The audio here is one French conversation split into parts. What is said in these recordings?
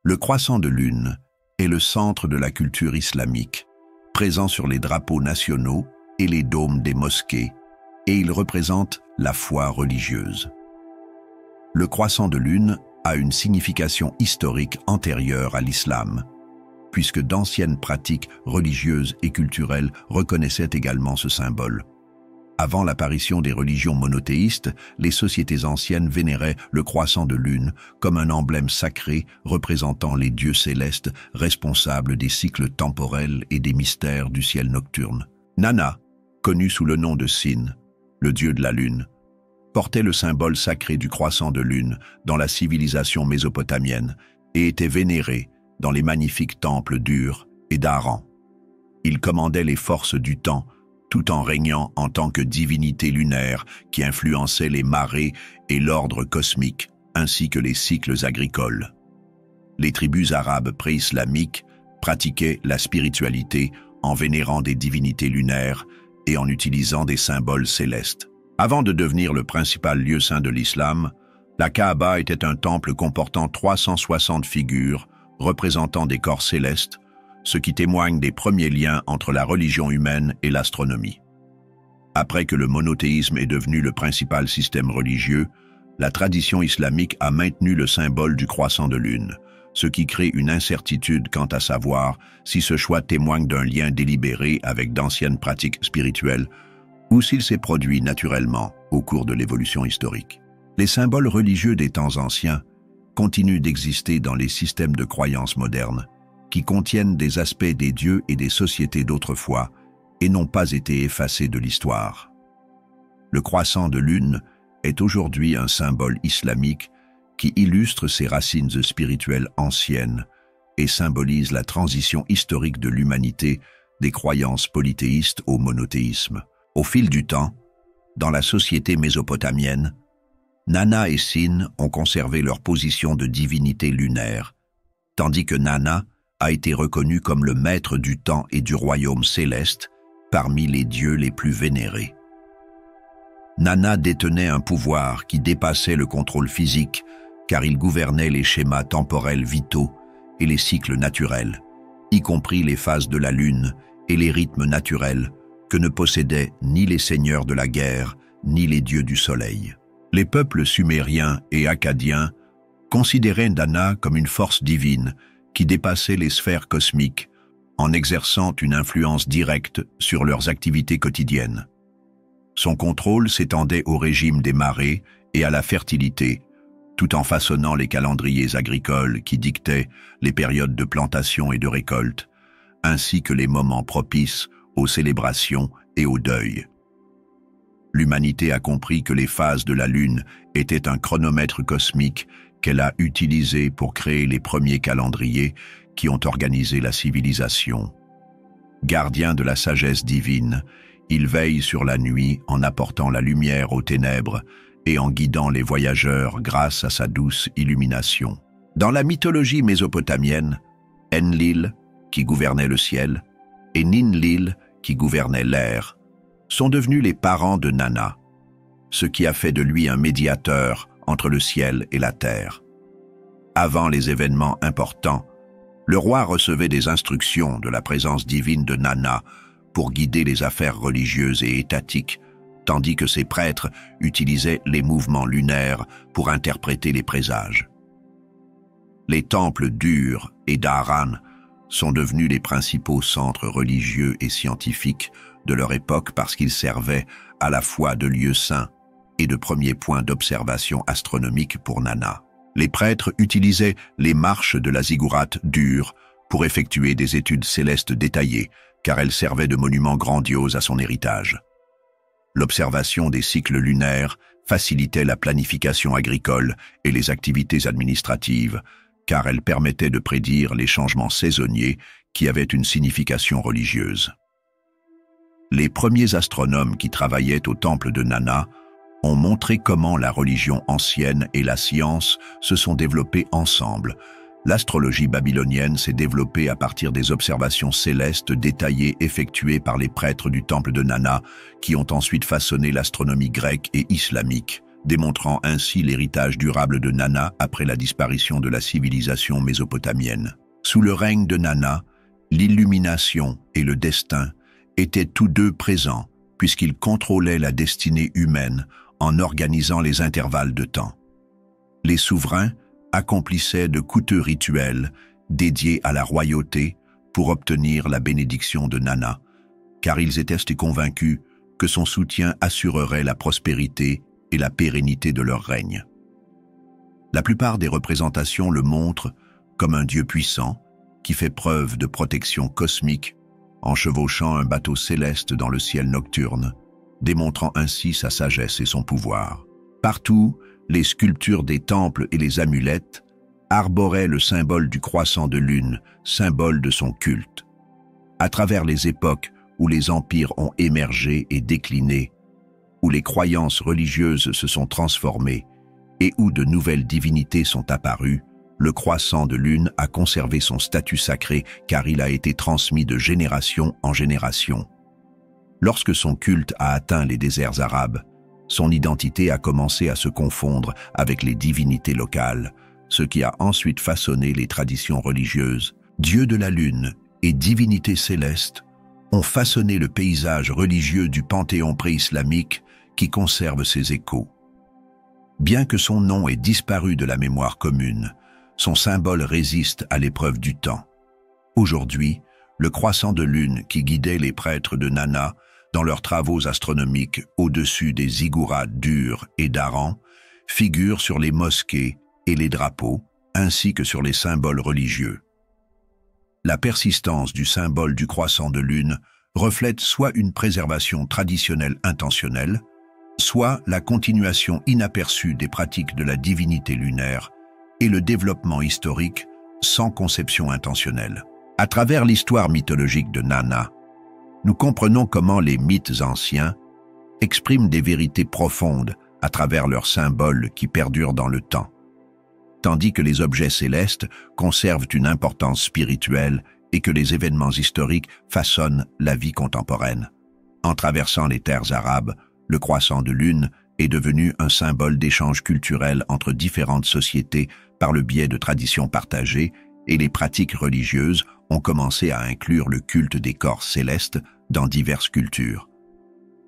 Le croissant de lune est le centre de la culture islamique, présent sur les drapeaux nationaux et les dômes des mosquées, et il représente la foi religieuse. Le croissant de lune a une signification historique antérieure à l'islam, puisque d'anciennes pratiques religieuses et culturelles reconnaissaient également ce symbole. Avant l'apparition des religions monothéistes, les sociétés anciennes vénéraient le croissant de lune comme un emblème sacré représentant les dieux célestes responsables des cycles temporels et des mystères du ciel nocturne. Nana, connu sous le nom de Sin, le dieu de la lune, portait le symbole sacré du croissant de lune dans la civilisation mésopotamienne et était vénéré dans les magnifiques temples d'Ur et d'Haran. Il commandait les forces du temps, tout en régnant en tant que divinité lunaire qui influençait les marées et l'ordre cosmique, ainsi que les cycles agricoles. Les tribus arabes pré-islamiques pratiquaient la spiritualité en vénérant des divinités lunaires et en utilisant des symboles célestes. Avant de devenir le principal lieu saint de l'islam, la Kaaba était un temple comportant 360 figures représentant des corps célestes, ce qui témoigne des premiers liens entre la religion humaine et l'astronomie. Après que le monothéisme est devenu le principal système religieux, la tradition islamique a maintenu le symbole du croissant de lune, ce qui crée une incertitude quant à savoir si ce choix témoigne d'un lien délibéré avec d'anciennes pratiques spirituelles ou s'il s'est produit naturellement au cours de l'évolution historique. Les symboles religieux des temps anciens continuent d'exister dans les systèmes de croyances modernes, qui contiennent des aspects des dieux et des sociétés d'autrefois et n'ont pas été effacés de l'histoire. Le croissant de lune est aujourd'hui un symbole islamique qui illustre ses racines spirituelles anciennes et symbolise la transition historique de l'humanité des croyances polythéistes au monothéisme. Au fil du temps, dans la société mésopotamienne, Nana et Sin ont conservé leur position de divinité lunaire, tandis que Nana a été reconnu comme le maître du temps et du royaume céleste parmi les dieux les plus vénérés. Nana détenait un pouvoir qui dépassait le contrôle physique, car il gouvernait les schémas temporels vitaux et les cycles naturels, y compris les phases de la lune et les rythmes naturels que ne possédaient ni les seigneurs de la guerre, ni les dieux du soleil. Les peuples sumériens et akkadiens considéraient Nana comme une force divine qui dépassait les sphères cosmiques en exerçant une influence directe sur leurs activités quotidiennes. Son contrôle s'étendait au régime des marées et à la fertilité, tout en façonnant les calendriers agricoles qui dictaient les périodes de plantation et de récolte, ainsi que les moments propices aux célébrations et au deuil. L'humanité a compris que les phases de la Lune étaient un chronomètre cosmique qu'elle a utilisé pour créer les premiers calendriers qui ont organisé la civilisation. Gardien de la sagesse divine, il veille sur la nuit en apportant la lumière aux ténèbres et en guidant les voyageurs grâce à sa douce illumination. Dans la mythologie mésopotamienne, Enlil, qui gouvernait le ciel, et Ninlil, qui gouvernait l'air, sont devenus les parents de Nana, ce qui a fait de lui un médiateur entre le ciel et la terre. Avant les événements importants, le roi recevait des instructions de la présence divine de Nana pour guider les affaires religieuses et étatiques, tandis que ses prêtres utilisaient les mouvements lunaires pour interpréter les présages. Les temples d'Ur et d'Haran sont devenus les principaux centres religieux et scientifiques de leur époque parce qu'ils servaient à la fois de lieux saints et de premiers points d'observation astronomique pour Nana. Les prêtres utilisaient les marches de la ziggourate d'Ur pour effectuer des études célestes détaillées, car elles servaient de monuments grandioses à son héritage. L'observation des cycles lunaires facilitait la planification agricole et les activités administratives, car elle permettait de prédire les changements saisonniers qui avaient une signification religieuse. Les premiers astronomes qui travaillaient au temple de Nana ont montré comment la religion ancienne et la science se sont développées ensemble. L'astrologie babylonienne s'est développée à partir des observations célestes détaillées effectuées par les prêtres du temple de Nana, qui ont ensuite façonné l'astronomie grecque et islamique démontrant ainsi l'héritage durable de Nana après la disparition de la civilisation mésopotamienne. Sous le règne de Nana, l'illumination et le destin étaient tous deux présents, puisqu'ils contrôlaient la destinée humaine en organisant les intervalles de temps. Les souverains accomplissaient de coûteux rituels dédiés à la royauté pour obtenir la bénédiction de Nana, car ils étaient convaincus que son soutien assurerait la prospérité et la pérennité de leur règne. La plupart des représentations le montrent comme un dieu puissant qui fait preuve de protection cosmique en chevauchant un bateau céleste dans le ciel nocturne, démontrant ainsi sa sagesse et son pouvoir. Partout, les sculptures des temples et les amulettes arboraient le symbole du croissant de lune, symbole de son culte. À travers les époques où les empires ont émergé et décliné, où les croyances religieuses se sont transformées et où de nouvelles divinités sont apparues, le croissant de lune a conservé son statut sacré car il a été transmis de génération en génération. Lorsque son culte a atteint les déserts arabes, son identité a commencé à se confondre avec les divinités locales, ce qui a ensuite façonné les traditions religieuses. Dieu de la lune et divinités célestes ont façonné le paysage religieux du panthéon pré-islamique qui conserve ses échos. Bien que son nom ait disparu de la mémoire commune, son symbole résiste à l'épreuve du temps. Aujourd'hui, le croissant de lune qui guidait les prêtres de Nana dans leurs travaux astronomiques au-dessus des ziggourats d'Ur et d'Aran figure sur les mosquées et les drapeaux, ainsi que sur les symboles religieux. La persistance du symbole du croissant de lune reflète soit une préservation traditionnelle intentionnelle, soit la continuation inaperçue des pratiques de la divinité lunaire et le développement historique sans conception intentionnelle. À travers l'histoire mythologique de Nana, nous comprenons comment les mythes anciens expriment des vérités profondes à travers leurs symboles qui perdurent dans le temps, tandis que les objets célestes conservent une importance spirituelle et que les événements historiques façonnent la vie contemporaine. En traversant les terres arabes, le croissant de lune est devenu un symbole d'échange culturel entre différentes sociétés par le biais de traditions partagées, et les pratiques religieuses ont commencé à inclure le culte des corps célestes dans diverses cultures.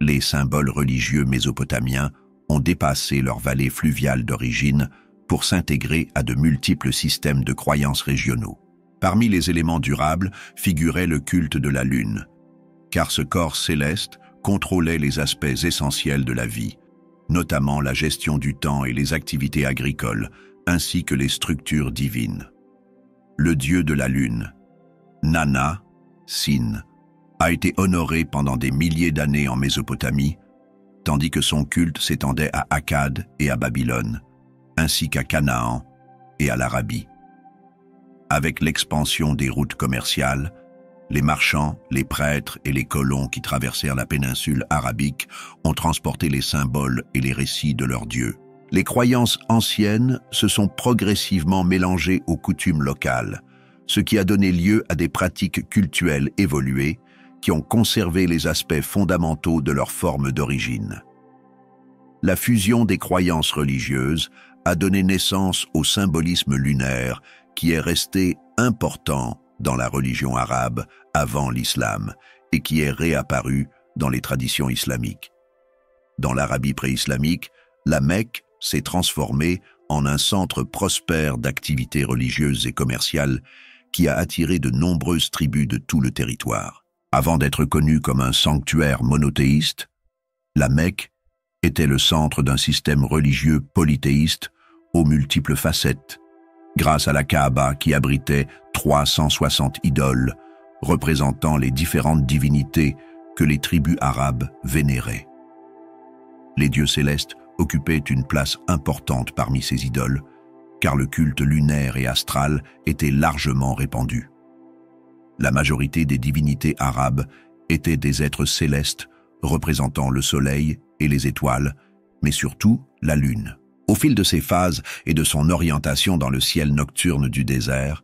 Les symboles religieux mésopotamiens ont dépassé leur vallée fluviale d'origine pour s'intégrer à de multiples systèmes de croyances régionaux. Parmi les éléments durables figurait le culte de la lune, car ce corps céleste contrôlait les aspects essentiels de la vie, notamment la gestion du temps et les activités agricoles, ainsi que les structures divines. Le dieu de la lune, Nana, Sin, a été honoré pendant des milliers d'années en Mésopotamie, tandis que son culte s'étendait à Akkad et à Babylone, ainsi qu'à Canaan et à l'Arabie. Avec l'expansion des routes commerciales, les marchands, les prêtres et les colons qui traversèrent la péninsule arabique ont transporté les symboles et les récits de leurs dieux. Les croyances anciennes se sont progressivement mélangées aux coutumes locales, ce qui a donné lieu à des pratiques cultuelles évoluées qui ont conservé les aspects fondamentaux de leur forme d'origine. La fusion des croyances religieuses a donné naissance au symbolisme lunaire qui est resté important dans la religion arabe avant l'islam et qui est réapparu dans les traditions islamiques. Dans l'Arabie pré-islamique, la Mecque s'est transformée en un centre prospère d'activités religieuses et commerciales qui a attiré de nombreuses tribus de tout le territoire. Avant d'être connue comme un sanctuaire monothéiste, la Mecque était le centre d'un système religieux polythéiste aux multiples facettes, grâce à la Kaaba qui abritait 360 idoles représentant les différentes divinités que les tribus arabes vénéraient. Les dieux célestes occupaient une place importante parmi ces idoles, car le culte lunaire et astral était largement répandu. La majorité des divinités arabes étaient des êtres célestes représentant le soleil et les étoiles, mais surtout la lune. Au fil de ses phases et de son orientation dans le ciel nocturne du désert,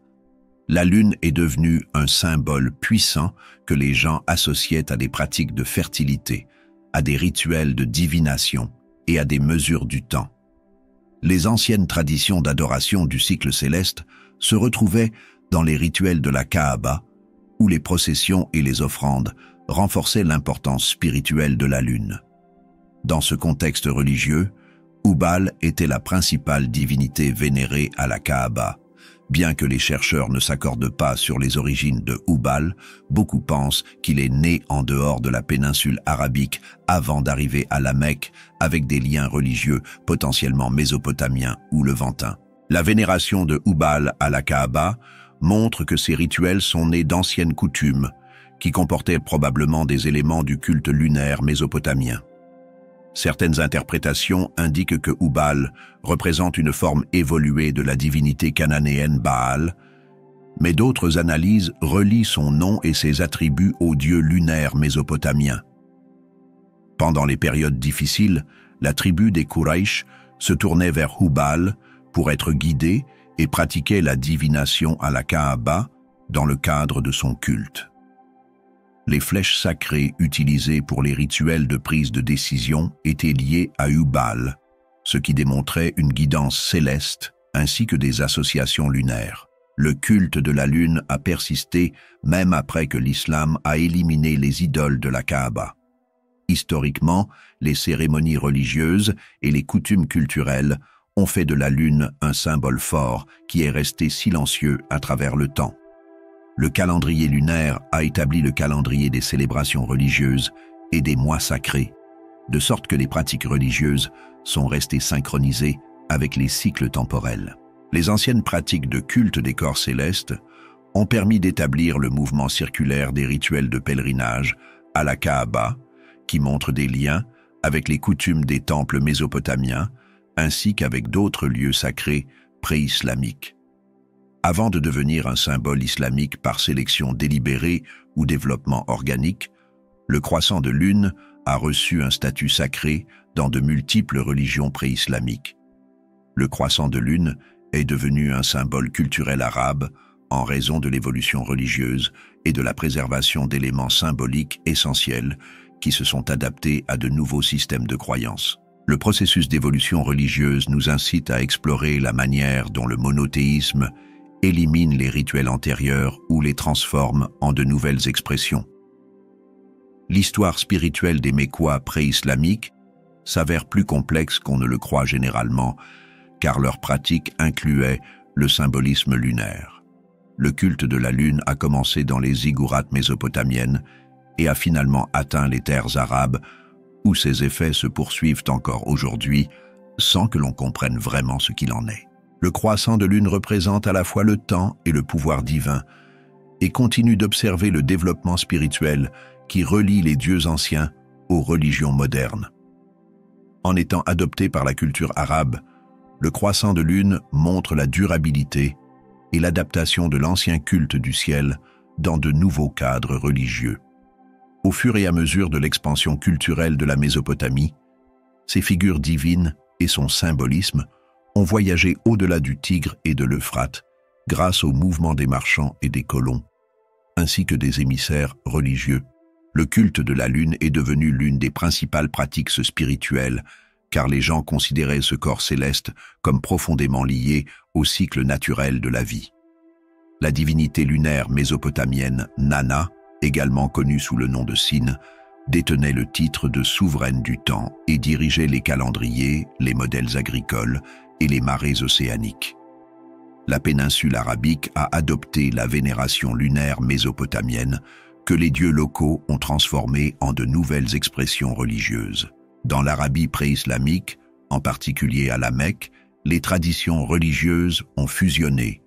la lune est devenue un symbole puissant que les gens associaient à des pratiques de fertilité, à des rituels de divination et à des mesures du temps. Les anciennes traditions d'adoration du cycle céleste se retrouvaient dans les rituels de la Kaaba, où les processions et les offrandes renforçaient l'importance spirituelle de la lune. Dans ce contexte religieux, Hubal était la principale divinité vénérée à la Kaaba. Bien que les chercheurs ne s'accordent pas sur les origines de Hubal, beaucoup pensent qu'il est né en dehors de la péninsule arabique avant d'arriver à la Mecque avec des liens religieux potentiellement mésopotamiens ou levantins. La vénération de Hubal à la Kaaba montre que ces rituels sont nés d'anciennes coutumes qui comportaient probablement des éléments du culte lunaire mésopotamien. Certaines interprétations indiquent que Hubal représente une forme évoluée de la divinité cananéenne Baal, mais d'autres analyses relient son nom et ses attributs au dieu lunaire mésopotamien. Pendant les périodes difficiles, la tribu des Quraysh se tournait vers Hubal pour être guidée et pratiquait la divination à la Kaaba dans le cadre de son culte. Les flèches sacrées utilisées pour les rituels de prise de décision étaient liées à Hubal, ce qui démontrait une guidance céleste ainsi que des associations lunaires. Le culte de la lune a persisté même après que l'islam a éliminé les idoles de la Kaaba. Historiquement, les cérémonies religieuses et les coutumes culturelles ont fait de la lune un symbole fort qui est resté silencieux à travers le temps. Le calendrier lunaire a établi le calendrier des célébrations religieuses et des mois sacrés, de sorte que les pratiques religieuses sont restées synchronisées avec les cycles temporels. Les anciennes pratiques de culte des corps célestes ont permis d'établir le mouvement circulaire des rituels de pèlerinage à la Kaaba, qui montre des liens avec les coutumes des temples mésopotamiens, ainsi qu'avec d'autres lieux sacrés pré-islamiques. Avant de devenir un symbole islamique par sélection délibérée ou développement organique, le croissant de lune a reçu un statut sacré dans de multiples religions pré-islamiques. Le croissant de lune est devenu un symbole culturel arabe en raison de l'évolution religieuse et de la préservation d'éléments symboliques essentiels qui se sont adaptés à de nouveaux systèmes de croyances. Le processus d'évolution religieuse nous incite à explorer la manière dont le monothéisme élimine les rituels antérieurs ou les transforme en de nouvelles expressions. L'histoire spirituelle des Mécois pré-islamiques s'avère plus complexe qu'on ne le croit généralement, car leur pratique incluait le symbolisme lunaire. Le culte de la lune a commencé dans les ziggourats mésopotamiennes et a finalement atteint les terres arabes, où ses effets se poursuivent encore aujourd'hui sans que l'on comprenne vraiment ce qu'il en est. Le croissant de lune représente à la fois le temps et le pouvoir divin et continue d'observer le développement spirituel qui relie les dieux anciens aux religions modernes. En étant adopté par la culture arabe, le croissant de lune montre la durabilité et l'adaptation de l'ancien culte du ciel dans de nouveaux cadres religieux. Au fur et à mesure de l'expansion culturelle de la Mésopotamie, ses figures divines et son symbolisme ont voyagé au-delà du Tigre et de l'Euphrate grâce au mouvement des marchands et des colons, ainsi que des émissaires religieux. Le culte de la lune est devenu l'une des principales pratiques spirituelles, car les gens considéraient ce corps céleste comme profondément lié au cycle naturel de la vie. La divinité lunaire mésopotamienne Nana, également connue sous le nom de Sin, détenait le titre de souveraine du temps et dirigeait les calendriers, les modèles agricoles et les marées océaniques. La péninsule arabique a adopté la vénération lunaire mésopotamienne que les dieux locaux ont transformée en de nouvelles expressions religieuses. Dans l'Arabie pré-islamique, en particulier à la Mecque, les traditions religieuses ont fusionné,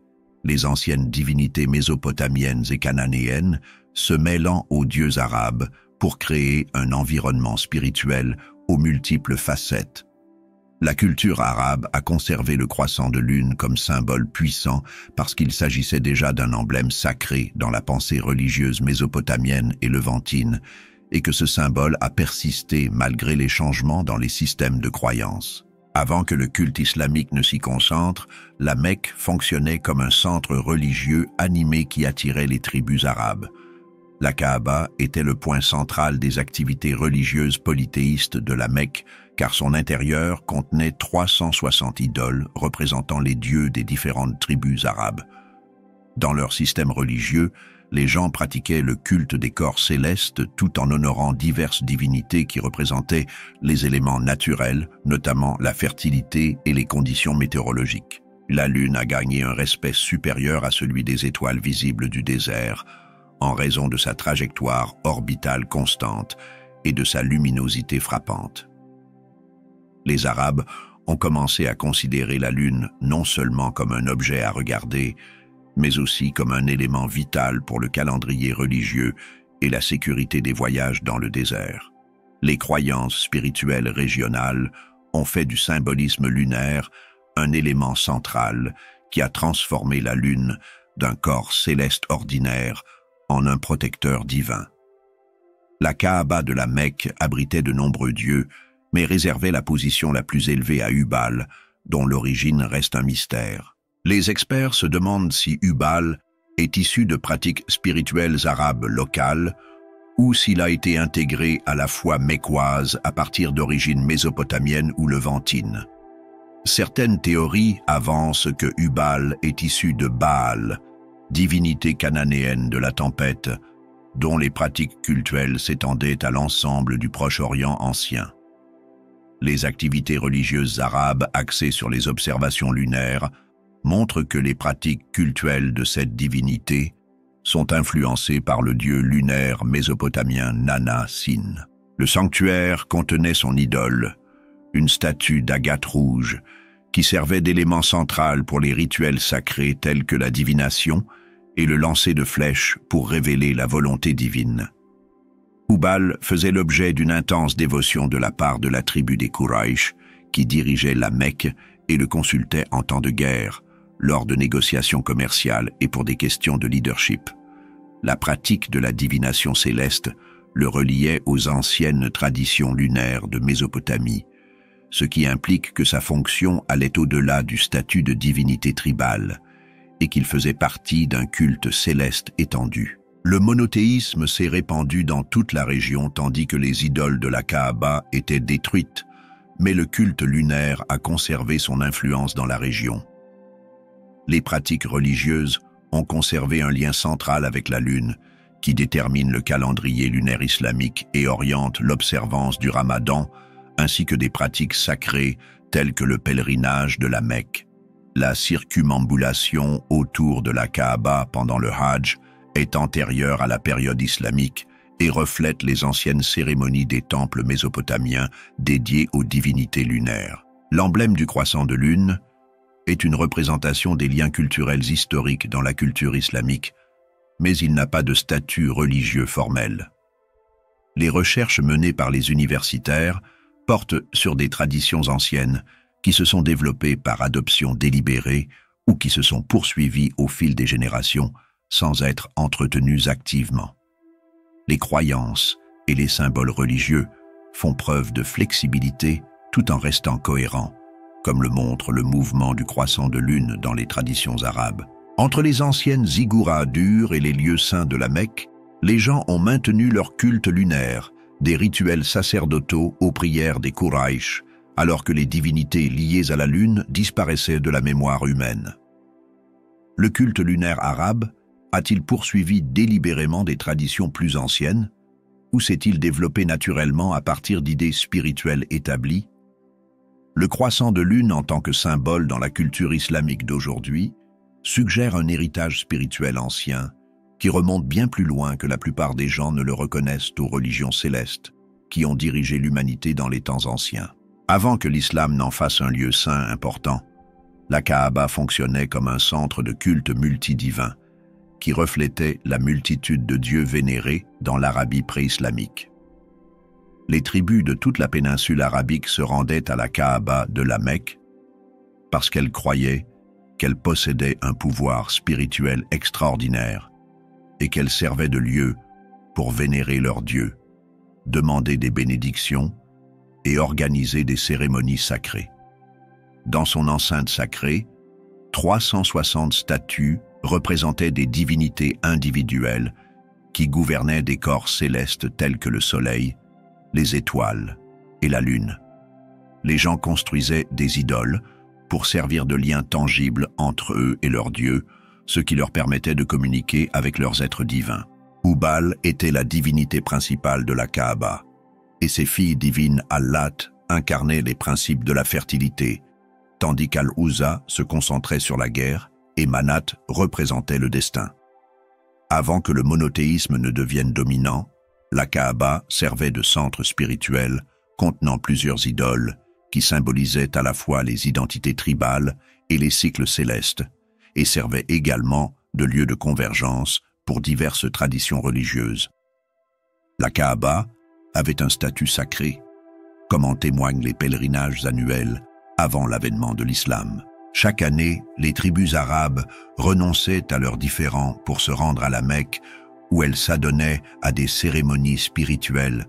les anciennes divinités mésopotamiennes et cananéennes se mêlant aux dieux arabes pour créer un environnement spirituel aux multiples facettes. La culture arabe a conservé le croissant de lune comme symbole puissant parce qu'il s'agissait déjà d'un emblème sacré dans la pensée religieuse mésopotamienne et levantine, et que ce symbole a persisté malgré les changements dans les systèmes de croyance. Avant que le culte islamique ne s'y concentre, la Mecque fonctionnait comme un centre religieux animé qui attirait les tribus arabes. La Kaaba était le point central des activités religieuses polythéistes de la Mecque car son intérieur contenait 360 idoles représentant les dieux des différentes tribus arabes. Dans leur système religieux, les gens pratiquaient le culte des corps célestes tout en honorant diverses divinités qui représentaient les éléments naturels, notamment la fertilité et les conditions météorologiques. La Lune a gagné un respect supérieur à celui des étoiles visibles du désert, en raison de sa trajectoire orbitale constante et de sa luminosité frappante. Les Arabes ont commencé à considérer la Lune non seulement comme un objet à regarder, mais aussi comme un élément vital pour le calendrier religieux et la sécurité des voyages dans le désert. Les croyances spirituelles régionales ont fait du symbolisme lunaire un élément central qui a transformé la Lune d'un corps céleste ordinaire en un protecteur divin. La Kaaba de la Mecque abritait de nombreux dieux, mais réservait la position la plus élevée à Hubal, dont l'origine reste un mystère. Les experts se demandent si Hubal est issu de pratiques spirituelles arabes locales ou s'il a été intégré à la foi mecquoise à partir d'origines mésopotamiennes ou levantines. Certaines théories avancent que Hubal est issu de Baal, divinité cananéenne de la tempête, dont les pratiques cultuelles s'étendaient à l'ensemble du Proche-Orient ancien. Les activités religieuses arabes axées sur les observations lunaires montrent que les pratiques cultuelles de cette divinité sont influencées par le dieu lunaire mésopotamien Nana-Sin. Le sanctuaire contenait son idole, une statue d'agate rouge, qui servait d'élément central pour les rituels sacrés tels que la divination et le lancer de flèches pour révéler la volonté divine. Hubal faisait l'objet d'une intense dévotion de la part de la tribu des Quraysh, qui dirigeait la Mecque et le consultait en temps de guerre, lors de négociations commerciales et pour des questions de leadership. La pratique de la divination céleste le reliait aux anciennes traditions lunaires de Mésopotamie, ce qui implique que sa fonction allait au-delà du statut de divinité tribale et qu'il faisait partie d'un culte céleste étendu. Le monothéisme s'est répandu dans toute la région tandis que les idoles de la Kaaba étaient détruites, mais le culte lunaire a conservé son influence dans la région. Les pratiques religieuses ont conservé un lien central avec la Lune, qui détermine le calendrier lunaire islamique et oriente l'observance du Ramadan, ainsi que des pratiques sacrées telles que le pèlerinage de la Mecque. La circumambulation autour de la Kaaba pendant le Hajj est antérieure à la période islamique et reflète les anciennes cérémonies des temples mésopotamiens dédiés aux divinités lunaires. L'emblème du croissant de lune est une représentation des liens culturels historiques dans la culture islamique, mais il n'a pas de statut religieux formel. Les recherches menées par les universitaires portent sur des traditions anciennes qui se sont développées par adoption délibérée ou qui se sont poursuivies au fil des générations sans être entretenues activement. Les croyances et les symboles religieux font preuve de flexibilité tout en restant cohérents, comme le montre le mouvement du croissant de lune dans les traditions arabes. Entre les anciennes ziggourats dures et les lieux saints de la Mecque, les gens ont maintenu leur culte lunaire, des rituels sacerdotaux aux prières des Quraysh, alors que les divinités liées à la lune disparaissaient de la mémoire humaine. Le culte lunaire arabe a-t-il poursuivi délibérément des traditions plus anciennes, ou s'est-il développé naturellement à partir d'idées spirituelles établies? Le croissant de lune en tant que symbole dans la culture islamique d'aujourd'hui suggère un héritage spirituel ancien qui remonte bien plus loin que la plupart des gens ne le reconnaissent aux religions célestes qui ont dirigé l'humanité dans les temps anciens. Avant que l'islam n'en fasse un lieu saint important, la Kaaba fonctionnait comme un centre de culte multidivin qui reflétait la multitude de dieux vénérés dans l'Arabie pré-islamique. Les tribus de toute la péninsule arabique se rendaient à la Kaaba de la Mecque parce qu'elles croyaient qu'elle possédait un pouvoir spirituel extraordinaire et qu'elle servait de lieu pour vénérer leurs dieux, demander des bénédictions et organiser des cérémonies sacrées. Dans son enceinte sacrée, 360 statues représentaient des divinités individuelles qui gouvernaient des corps célestes tels que le soleil, les étoiles et la lune. Les gens construisaient des idoles pour servir de lien tangible entre eux et leur Dieu, ce qui leur permettait de communiquer avec leurs êtres divins. Hubal était la divinité principale de la Kaaba, et ses filles divines Allat incarnaient les principes de la fertilité, tandis qu'Al-Uzza se concentrait sur la guerre et Manat représentait le destin. Avant que le monothéisme ne devienne dominant, la Kaaba servait de centre spirituel contenant plusieurs idoles qui symbolisaient à la fois les identités tribales et les cycles célestes, et servait également de lieu de convergence pour diverses traditions religieuses. La Kaaba avait un statut sacré, comme en témoignent les pèlerinages annuels avant l'avènement de l'islam. Chaque année, les tribus arabes renonçaient à leurs différends pour se rendre à la Mecque, où elles s'adonnaient à des cérémonies spirituelles,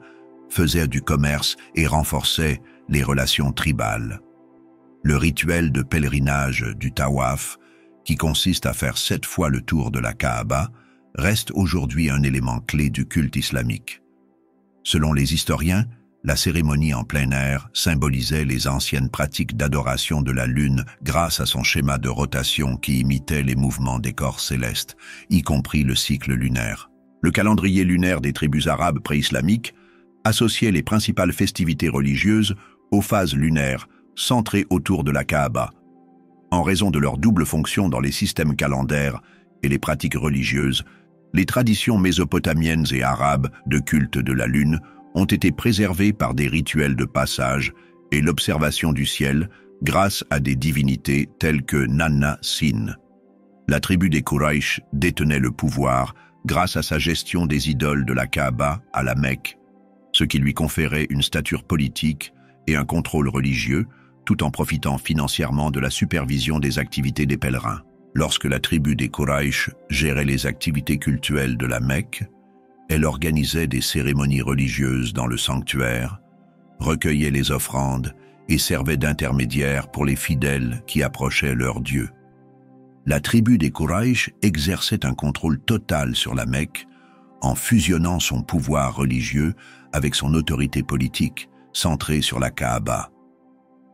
faisaient du commerce et renforçaient les relations tribales. Le rituel de pèlerinage du tawaf, qui consiste à faire 7 fois le tour de la Kaaba, reste aujourd'hui un élément clé du culte islamique. Selon les historiens, la cérémonie en plein air symbolisait les anciennes pratiques d'adoration de la Lune grâce à son schéma de rotation qui imitait les mouvements des corps célestes, y compris le cycle lunaire. Le calendrier lunaire des tribus arabes pré-islamiques associait les principales festivités religieuses aux phases lunaires centrées autour de la Kaaba. En raison de leur double fonction dans les systèmes calendaires et les pratiques religieuses, les traditions mésopotamiennes et arabes de culte de la Lune ont été préservées par des rituels de passage et l'observation du ciel grâce à des divinités telles que Nanna Sin. La tribu des Quraysh détenait le pouvoir grâce à sa gestion des idoles de la Kaaba à la Mecque, ce qui lui conférait une stature politique et un contrôle religieux, tout en profitant financièrement de la supervision des activités des pèlerins. Lorsque la tribu des Quraysh gérait les activités cultuelles de la Mecque, elle organisait des cérémonies religieuses dans le sanctuaire, recueillait les offrandes et servait d'intermédiaire pour les fidèles qui approchaient leur Dieu. La tribu des Quraysh exerçait un contrôle total sur la Mecque en fusionnant son pouvoir religieux avec son autorité politique centrée sur la Kaaba.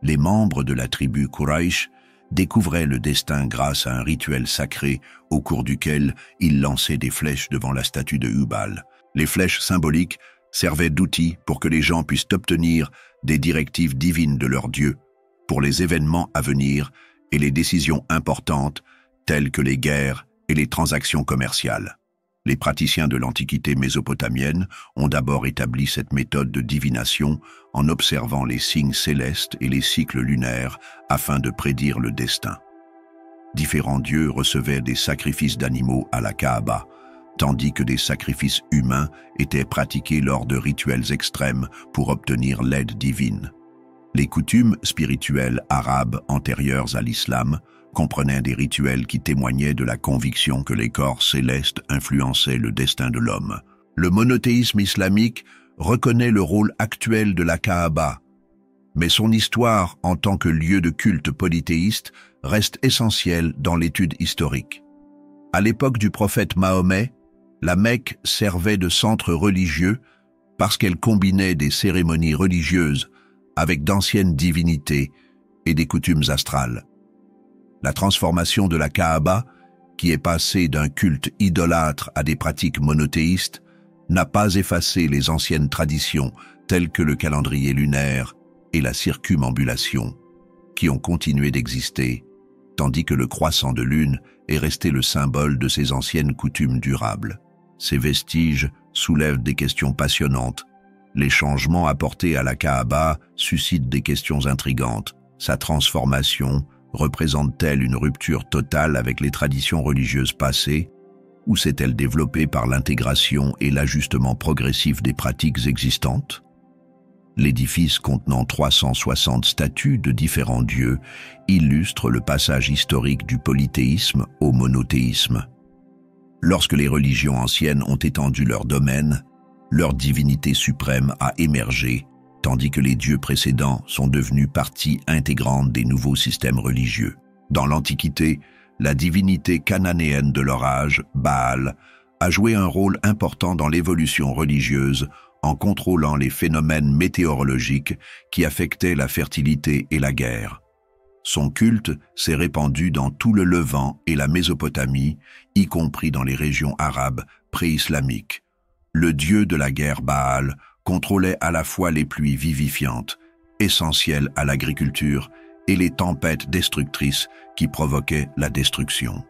Les membres de la tribu Quraysh découvraient le destin grâce à un rituel sacré au cours duquel ils lançaient des flèches devant la statue de Hubal. Les flèches symboliques servaient d'outils pour que les gens puissent obtenir des directives divines de leur Dieu pour les événements à venir et les décisions importantes telles que les guerres et les transactions commerciales. Les praticiens de l'Antiquité mésopotamienne ont d'abord établi cette méthode de divination en observant les signes célestes et les cycles lunaires afin de prédire le destin. Différents dieux recevaient des sacrifices d'animaux à la Kaaba, tandis que des sacrifices humains étaient pratiqués lors de rituels extrêmes pour obtenir l'aide divine. Les coutumes spirituelles arabes antérieures à l'islam comprenaient des rituels qui témoignaient de la conviction que les corps célestes influençaient le destin de l'homme. Le monothéisme islamique reconnaît le rôle actuel de la Kaaba, mais son histoire en tant que lieu de culte polythéiste reste essentielle dans l'étude historique. À l'époque du prophète Mahomet, la Mecque servait de centre religieux parce qu'elle combinait des cérémonies religieuses avec d'anciennes divinités et des coutumes astrales. La transformation de la Kaaba, qui est passée d'un culte idolâtre à des pratiques monothéistes, n'a pas effacé les anciennes traditions telles que le calendrier lunaire et la circumambulation, qui ont continué d'exister, tandis que le croissant de lune est resté le symbole de ces anciennes coutumes durables. Ces vestiges soulèvent des questions passionnantes. Les changements apportés à la Kaaba suscitent des questions intrigantes. Sa transformation représente-t-elle une rupture totale avec les traditions religieuses passées, ou s'est-elle développée par l'intégration et l'ajustement progressif des pratiques existantes? L'édifice contenant 360 statues de différents dieux illustre le passage historique du polythéisme au monothéisme. Lorsque les religions anciennes ont étendu leur domaine, leur divinité suprême a émergé, tandis que les dieux précédents sont devenus partie intégrante des nouveaux systèmes religieux. Dans l'Antiquité, la divinité cananéenne de leur âge, Baal, a joué un rôle important dans l'évolution religieuse en contrôlant les phénomènes météorologiques qui affectaient la fertilité et la guerre. Son culte s'est répandu dans tout le Levant et la Mésopotamie, y compris dans les régions arabes pré-islamiques. Le dieu de la guerre Baal contrôlait à la fois les pluies vivifiantes, essentielles à l'agriculture, et les tempêtes destructrices qui provoquaient la destruction.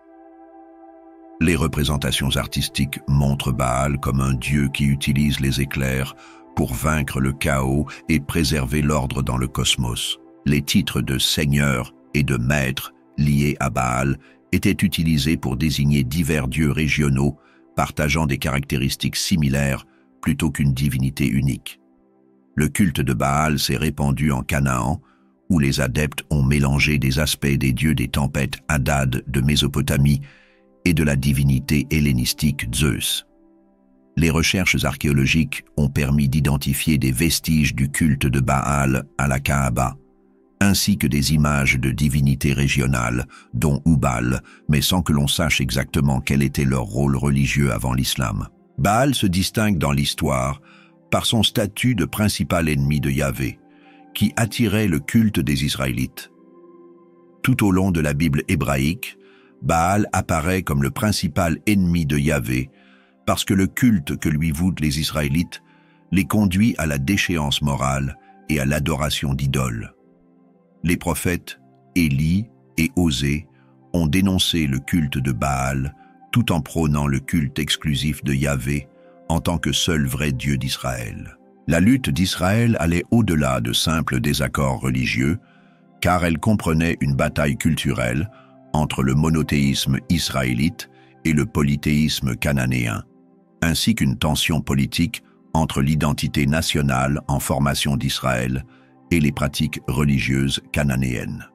Les représentations artistiques montrent Baal comme un dieu qui utilise les éclairs pour vaincre le chaos et préserver l'ordre dans le cosmos. Les titres de seigneur et de maître liés à Baal étaient utilisés pour désigner divers dieux régionaux partageant des caractéristiques similaires plutôt qu'une divinité unique. Le culte de Baal s'est répandu en Canaan, où les adeptes ont mélangé des aspects des dieux des tempêtes Hadad de Mésopotamie et de la divinité hellénistique Zeus. Les recherches archéologiques ont permis d'identifier des vestiges du culte de Baal à la Kaaba, ainsi que des images de divinités régionales, dont Hubal, mais sans que l'on sache exactement quel était leur rôle religieux avant l'islam. Baal se distingue dans l'histoire par son statut de principal ennemi de Yahvé, qui attirait le culte des Israélites. Tout au long de la Bible hébraïque, Baal apparaît comme le principal ennemi de Yahvé, parce que le culte que lui vouent les Israélites les conduit à la déchéance morale et à l'adoration d'idoles. Les prophètes Élie et Osée ont dénoncé le culte de Baal tout en prônant le culte exclusif de Yahvé en tant que seul vrai Dieu d'Israël. La lutte d'Israël allait au-delà de simples désaccords religieux, car elle comprenait une bataille culturelle entre le monothéisme israélite et le polythéisme cananéen, ainsi qu'une tension politique entre l'identité nationale en formation d'Israël et les pratiques religieuses cananéennes.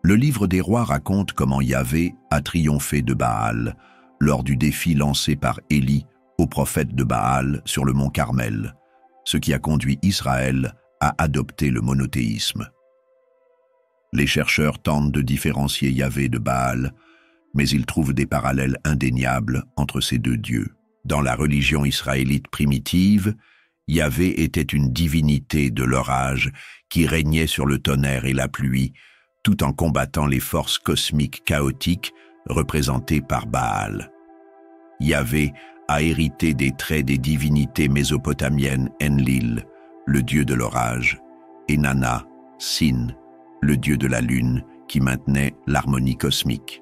Le livre des rois raconte comment Yahvé a triomphé de Baal lors du défi lancé par Élie au prophète de Baal sur le mont Carmel, ce qui a conduit Israël à adopter le monothéisme. Les chercheurs tentent de différencier Yahvé de Baal, mais ils trouvent des parallèles indéniables entre ces deux dieux. Dans la religion israélite primitive, Yahvé était une divinité de l'orage qui régnait sur le tonnerre et la pluie, tout en combattant les forces cosmiques chaotiques représentées par Baal. Yahvé a hérité des traits des divinités mésopotamiennes Enlil, le dieu de l'orage, et Nana, Sin, le dieu de la lune, qui maintenait l'harmonie cosmique.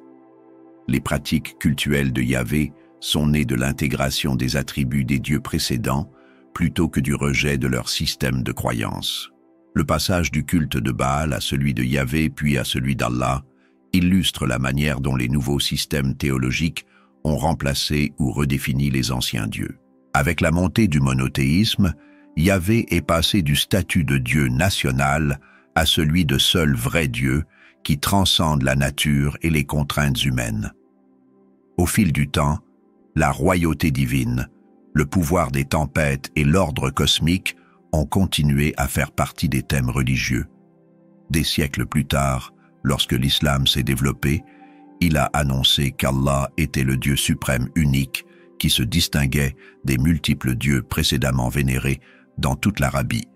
Les pratiques cultuelles de Yahvé sont nées de l'intégration des attributs des dieux précédents plutôt que du rejet de leur système de croyance. Le passage du culte de Baal à celui de Yahvé puis à celui d'Allah illustre la manière dont les nouveaux systèmes théologiques ont remplacé ou redéfini les anciens dieux. Avec la montée du monothéisme, Yahvé est passé du statut de Dieu national à celui de seul vrai Dieu qui transcende la nature et les contraintes humaines. Au fil du temps, la royauté divine, le pouvoir des tempêtes et l'ordre cosmique ont continué à faire partie des thèmes religieux. Des siècles plus tard, lorsque l'islam s'est développé, il a annoncé qu'Allah était le Dieu suprême unique qui se distinguait des multiples dieux précédemment vénérés dans toute l'Arabie.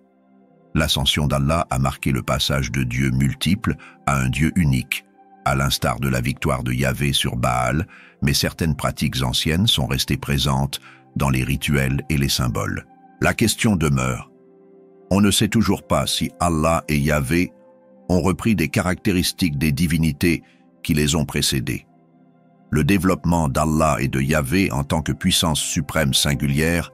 L'ascension d'Allah a marqué le passage de dieux multiples à un Dieu unique, à l'instar de la victoire de Yahvé sur Baal, mais certaines pratiques anciennes sont restées présentes dans les rituels et les symboles. La question demeure. On ne sait toujours pas si Allah et Yahvé ont repris des caractéristiques des divinités qui les ont précédées. Le développement d'Allah et de Yahvé en tant que puissance suprême singulière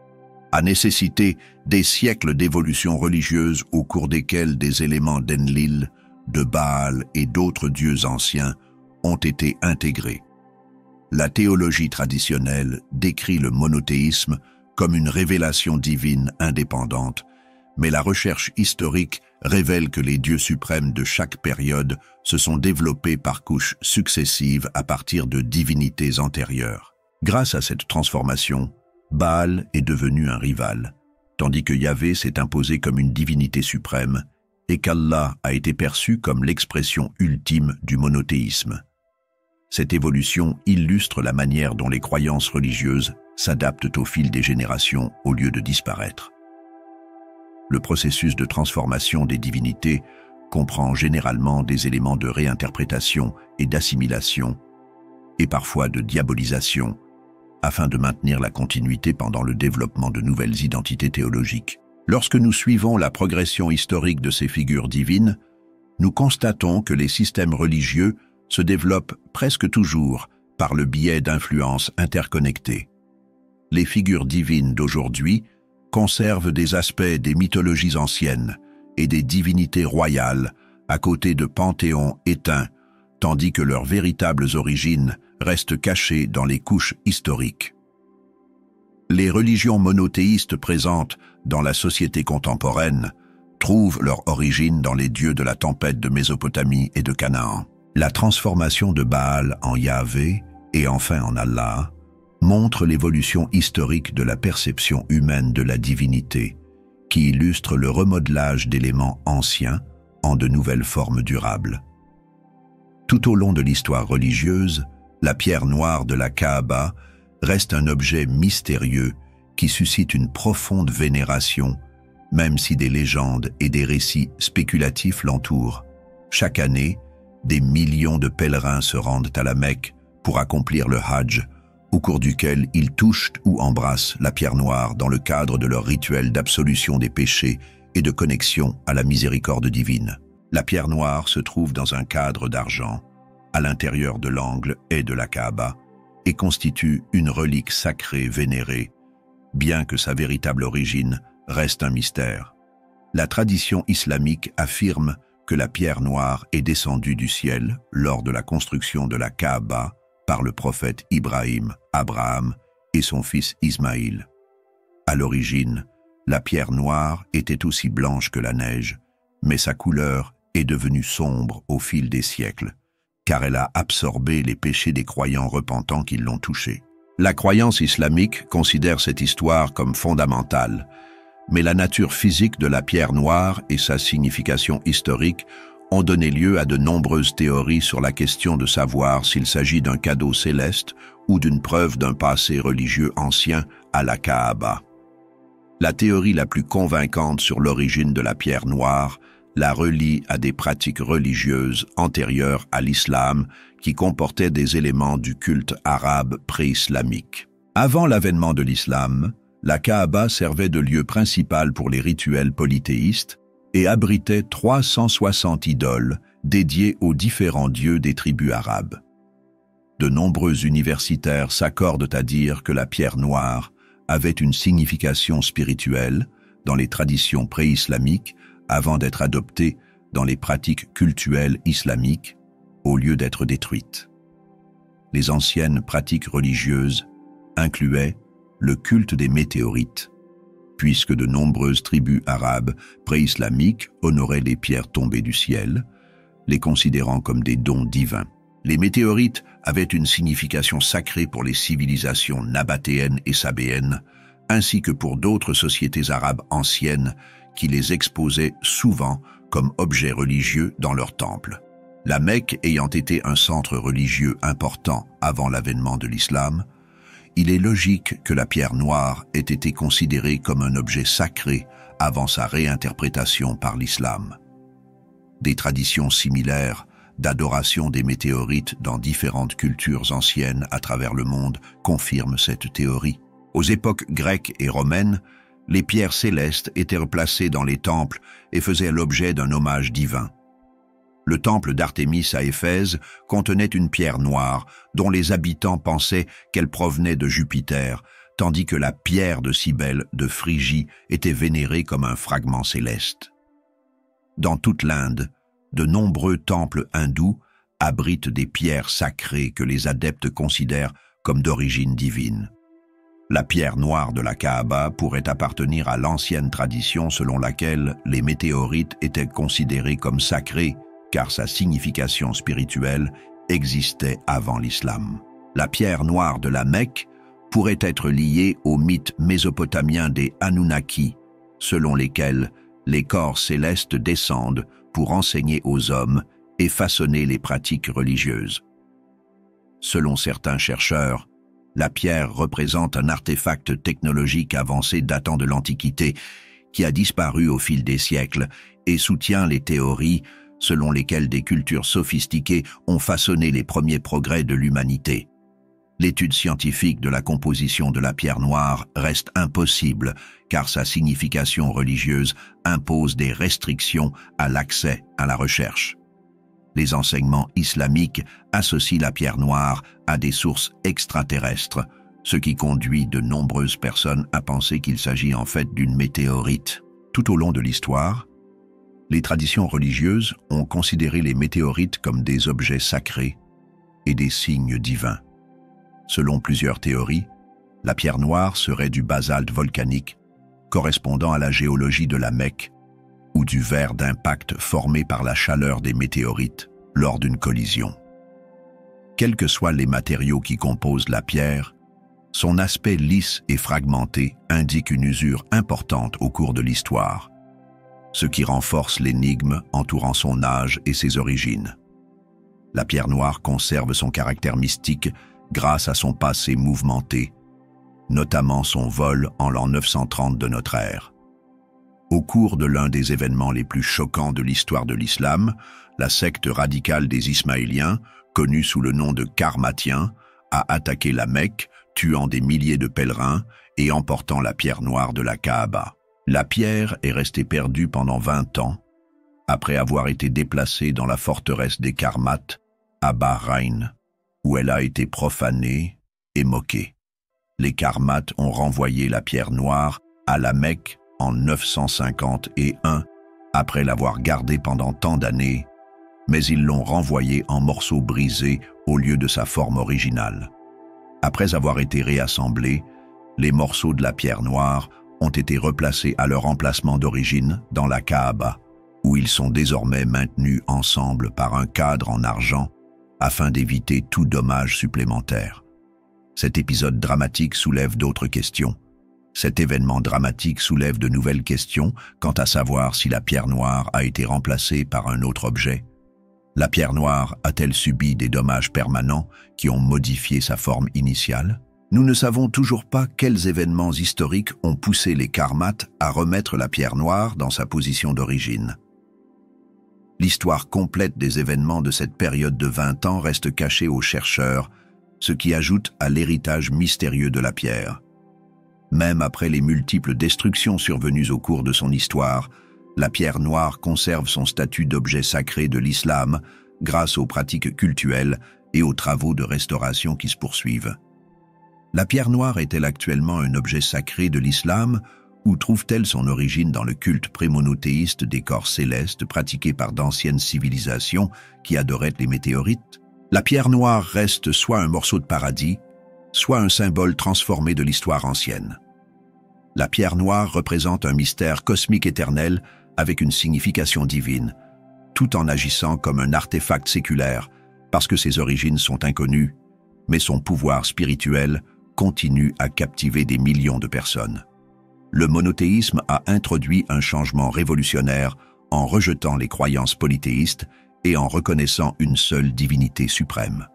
a nécessité des siècles d'évolution religieuse au cours desquels des éléments d'Enlil, de Baal et d'autres dieux anciens ont été intégrés. La théologie traditionnelle décrit le monothéisme comme une révélation divine indépendante, mais la recherche historique révèle que les dieux suprêmes de chaque période se sont développés par couches successives à partir de divinités antérieures. Grâce à cette transformation, Baal est devenu un rival, tandis que Yahvé s'est imposé comme une divinité suprême et qu'Allah a été perçu comme l'expression ultime du monothéisme. Cette évolution illustre la manière dont les croyances religieuses s'adaptent au fil des générations au lieu de disparaître. Le processus de transformation des divinités comprend généralement des éléments de réinterprétation et d'assimilation, et parfois de diabolisation, afin de maintenir la continuité pendant le développement de nouvelles identités théologiques. Lorsque nous suivons la progression historique de ces figures divines, nous constatons que les systèmes religieux se développent presque toujours par le biais d'influences interconnectées. Les figures divines d'aujourd'hui conservent des aspects des mythologies anciennes et des divinités royales à côté de panthéons éteints, tandis que leurs véritables origines restent cachées dans les couches historiques. Les religions monothéistes présentes dans la société contemporaine trouvent leur origine dans les dieux de la tempête de Mésopotamie et de Canaan. La transformation de Baal en Yahvé et enfin en Allah montre l'évolution historique de la perception humaine de la divinité, qui illustre le remodelage d'éléments anciens en de nouvelles formes durables. Tout au long de l'histoire religieuse, la pierre noire de la Kaaba reste un objet mystérieux qui suscite une profonde vénération, même si des légendes et des récits spéculatifs l'entourent. Chaque année, des millions de pèlerins se rendent à la Mecque pour accomplir le Hajj, au cours duquel ils touchent ou embrassent la pierre noire dans le cadre de leur rituel d'absolution des péchés et de connexion à la miséricorde divine. La pierre noire se trouve dans un cadre d'argent, à l'intérieur de l'angle et de la Kaaba, et constitue une relique sacrée vénérée, bien que sa véritable origine reste un mystère. La tradition islamique affirme que la pierre noire est descendue du ciel lors de la construction de la Kaaba par le prophète Ibrahim, Abraham et son fils Ismaïl. À l'origine, la pierre noire était aussi blanche que la neige, mais sa couleur est devenue sombre au fil des siècles, car elle a absorbé les péchés des croyants repentants qui l'ont touchée. La croyance islamique considère cette histoire comme fondamentale, mais la nature physique de la pierre noire et sa signification historique ont donné lieu à de nombreuses théories sur la question de savoir s'il s'agit d'un cadeau céleste ou d'une preuve d'un passé religieux ancien à la Kaaba. La théorie la plus convaincante sur l'origine de la pierre noire la relie à des pratiques religieuses antérieures à l'islam qui comportaient des éléments du culte arabe pré-islamique. Avant l'avènement de l'islam, la Kaaba servait de lieu principal pour les rituels polythéistes et abritait 360 idoles dédiées aux différents dieux des tribus arabes. De nombreux universitaires s'accordent à dire que la pierre noire avait une signification spirituelle dans les traditions pré-islamiques avant d'être adoptée dans les pratiques cultuelles islamiques au lieu d'être détruite. Les anciennes pratiques religieuses incluaient le culte des météorites, puisque de nombreuses tribus arabes pré-islamiques honoraient les pierres tombées du ciel, les considérant comme des dons divins. Les météorites avaient une signification sacrée pour les civilisations nabatéennes et sabéennes, ainsi que pour d'autres sociétés arabes anciennes qui les exposaient souvent comme objets religieux dans leurs temples. La Mecque ayant été un centre religieux important avant l'avènement de l'islam, il est logique que la pierre noire ait été considérée comme un objet sacré avant sa réinterprétation par l'islam. Des traditions similaires d'adoration des météorites dans différentes cultures anciennes à travers le monde confirment cette théorie. Aux époques grecques et romaines, les pierres célestes étaient replacées dans les temples et faisaient l'objet d'un hommage divin. Le temple d'Artémis à Éphèse contenait une pierre noire dont les habitants pensaient qu'elle provenait de Jupiter, tandis que la pierre de Cybèle de Phrygie était vénérée comme un fragment céleste. Dans toute l'Inde, de nombreux temples hindous abritent des pierres sacrées que les adeptes considèrent comme d'origine divine. La pierre noire de la Kaaba pourrait appartenir à l'ancienne tradition selon laquelle les météorites étaient considérées comme sacrées car sa signification spirituelle existait avant l'islam. La pierre noire de la Mecque pourrait être liée au mythe mésopotamien des Anunnaki, selon lesquels les corps célestes descendent pour enseigner aux hommes et façonner les pratiques religieuses. Selon certains chercheurs, La pierre représente un artefact technologique avancé datant de l'Antiquité qui a disparu au fil des siècles et soutient les théories selon lesquelles des cultures sophistiquées ont façonné les premiers progrès de l'humanité. L'étude scientifique de la composition de la pierre noire reste impossible car sa signification religieuse impose des restrictions à l'accès à la recherche. Les enseignements islamiques associent la pierre noire à des sources extraterrestres, ce qui conduit de nombreuses personnes à penser qu'il s'agit en fait d'une météorite. Tout au long de l'histoire, les traditions religieuses ont considéré les météorites comme des objets sacrés et des signes divins. Selon plusieurs théories, la pierre noire serait du basalte volcanique correspondant à la géologie de la Mecque ou du verre d'impact formé par la chaleur des météorites lors d'une collision. Quels que soient les matériaux qui composent la pierre, son aspect lisse et fragmenté indique une usure importante au cours de l'histoire, ce qui renforce l'énigme entourant son âge et ses origines. La pierre noire conserve son caractère mystique grâce à son passé mouvementé, notamment son vol en l'an 930 de notre ère. Au cours de l'un des événements les plus choquants de l'histoire de l'islam, la secte radicale des Ismaéliens, connue sous le nom de Karmatiens, a attaqué la Mecque, tuant des milliers de pèlerins et emportant la pierre noire de la Kaaba. La pierre est restée perdue pendant 20 ans, après avoir été déplacée dans la forteresse des Karmates, à Bahreïn, où elle a été profanée et moquée. Les Karmates ont renvoyé la pierre noire à la Mecque en 951, après l'avoir gardée pendant tant d'années, mais ils l'ont renvoyée en morceaux brisés au lieu de sa forme originale. Après avoir été réassemblés, les morceaux de la pierre noire ont été replacés à leur emplacement d'origine dans la Kaaba, où ils sont désormais maintenus ensemble par un cadre en argent afin d'éviter tout dommage supplémentaire. Cet épisode dramatique soulève d'autres questions. Cet événement dramatique soulève de nouvelles questions quant à savoir si la pierre noire a été remplacée par un autre objet. La pierre noire a-t-elle subi des dommages permanents qui ont modifié sa forme initiale? Nous ne savons toujours pas quels événements historiques ont poussé les Karmates à remettre la pierre noire dans sa position d'origine. L'histoire complète des événements de cette période de 20 ans reste cachée aux chercheurs, ce qui ajoute à l'héritage mystérieux de la pierre. Même après les multiples destructions survenues au cours de son histoire, la pierre noire conserve son statut d'objet sacré de l'islam grâce aux pratiques cultuelles et aux travaux de restauration qui se poursuivent. La pierre noire est-elle actuellement un objet sacré de l'islam ou trouve-t-elle son origine dans le culte prémonothéiste des corps célestes pratiqué par d'anciennes civilisations qui adoraient les météorites? La pierre noire reste soit un morceau de paradis, soit un symbole transformé de l'histoire ancienne. La pierre noire représente un mystère cosmique éternel avec une signification divine, tout en agissant comme un artefact séculaire parce que ses origines sont inconnues, mais son pouvoir spirituel continue à captiver des millions de personnes. Le monothéisme a introduit un changement révolutionnaire en rejetant les croyances polythéistes et en reconnaissant une seule divinité suprême.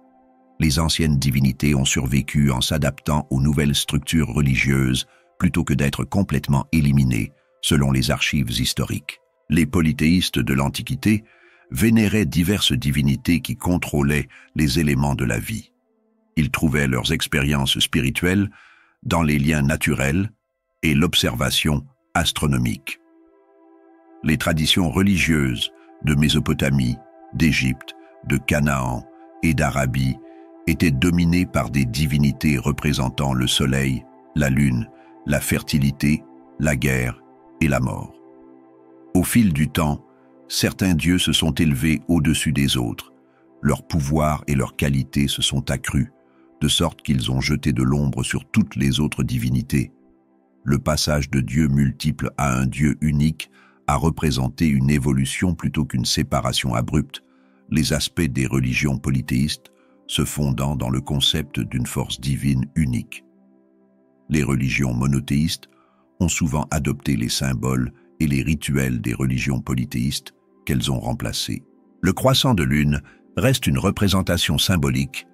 Les anciennes divinités ont survécu en s'adaptant aux nouvelles structures religieuses plutôt que d'être complètement éliminées, selon les archives historiques. Les polythéistes de l'Antiquité vénéraient diverses divinités qui contrôlaient les éléments de la vie. Ils trouvaient leurs expériences spirituelles dans les liens naturels et l'observation astronomique. Les traditions religieuses de Mésopotamie, d'Égypte, de Canaan et d'Arabie étaient dominées par des divinités représentant le soleil, la lune, la fertilité, la guerre et la mort. Au fil du temps, certains dieux se sont élevés au-dessus des autres. Leur pouvoir et leur qualité se sont accrus, de sorte qu'ils ont jeté de l'ombre sur toutes les autres divinités. Le passage de dieux multiples à un dieu unique a représenté une évolution plutôt qu'une séparation abrupte, les aspects des religions polythéistes se fondant dans le concept d'une force divine unique. Les religions monothéistes ont souvent adopté les symboles et les rituels des religions polythéistes qu'elles ont remplacés. Le croissant de lune reste une représentation symbolique,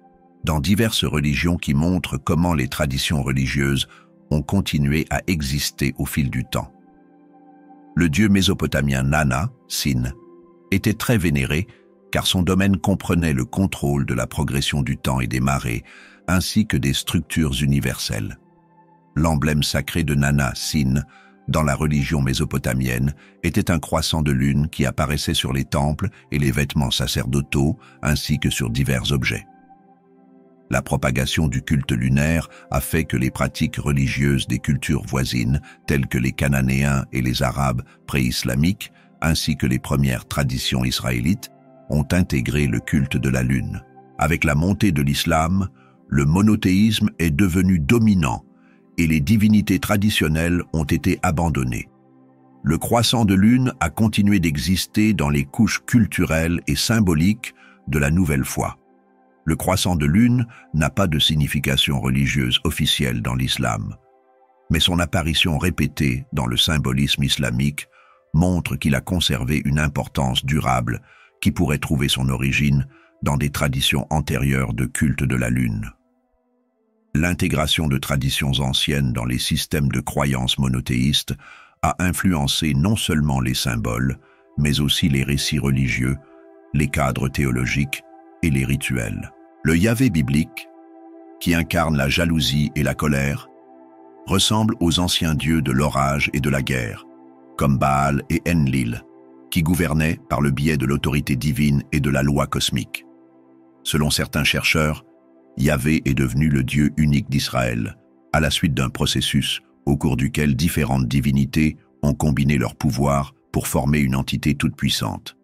dans diverses religions qui montrent comment les traditions religieuses ont continué à exister au fil du temps. Le dieu mésopotamien Nana, Sin, était très vénéré car son domaine comprenait le contrôle de la progression du temps et des marées, ainsi que des structures universelles. L'emblème sacré de Nana, Sin, dans la religion mésopotamienne, était un croissant de lune qui apparaissait sur les temples et les vêtements sacerdotaux, ainsi que sur divers objets. La propagation du culte lunaire a fait que les pratiques religieuses des cultures voisines, telles que les Cananéens et les Arabes pré-islamiques, ainsi que les premières traditions israélites, ont intégré le culte de la lune. Avec la montée de l'islam, le monothéisme est devenu dominant et les divinités traditionnelles ont été abandonnées. Le croissant de lune a continué d'exister dans les couches culturelles et symboliques de la nouvelle foi. Le croissant de lune n'a pas de signification religieuse officielle dans l'islam, mais son apparition répétée dans le symbolisme islamique montre qu'il a conservé une importance durable qui pourrait trouver son origine dans des traditions antérieures de culte de la lune. L'intégration de traditions anciennes dans les systèmes de croyances monothéistes a influencé non seulement les symboles, mais aussi les récits religieux, les cadres théologiques et les rituels. Le Yahvé biblique, qui incarne la jalousie et la colère, ressemble aux anciens dieux de l'orage et de la guerre, comme Baal et Enlil, qui gouvernaient par le biais de l'autorité divine et de la loi cosmique. Selon certains chercheurs, Yahvé est devenu le Dieu unique d'Israël, à la suite d'un processus au cours duquel différentes divinités ont combiné leurs pouvoirs pour former une entité toute puissante.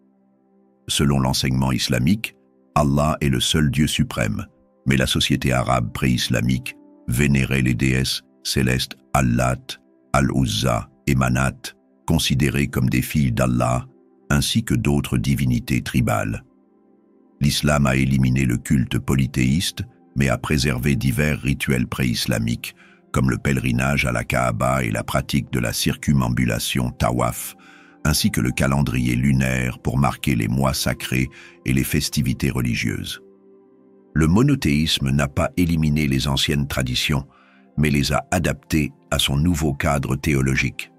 Selon l'enseignement islamique, Allah est le seul Dieu suprême, mais la société arabe pré-islamique vénérait les déesses célestes Allat, Al-Uzza et Manat, considérées comme des filles d'Allah, ainsi que d'autres divinités tribales. L'islam a éliminé le culte polythéiste, mais a préservé divers rituels pré-islamiques, comme le pèlerinage à la Kaaba et la pratique de la circumambulation tawaf, ainsi que le calendrier lunaire pour marquer les mois sacrés et les festivités religieuses. Le monothéisme n'a pas éliminé les anciennes traditions, mais les a adaptées à son nouveau cadre théologique.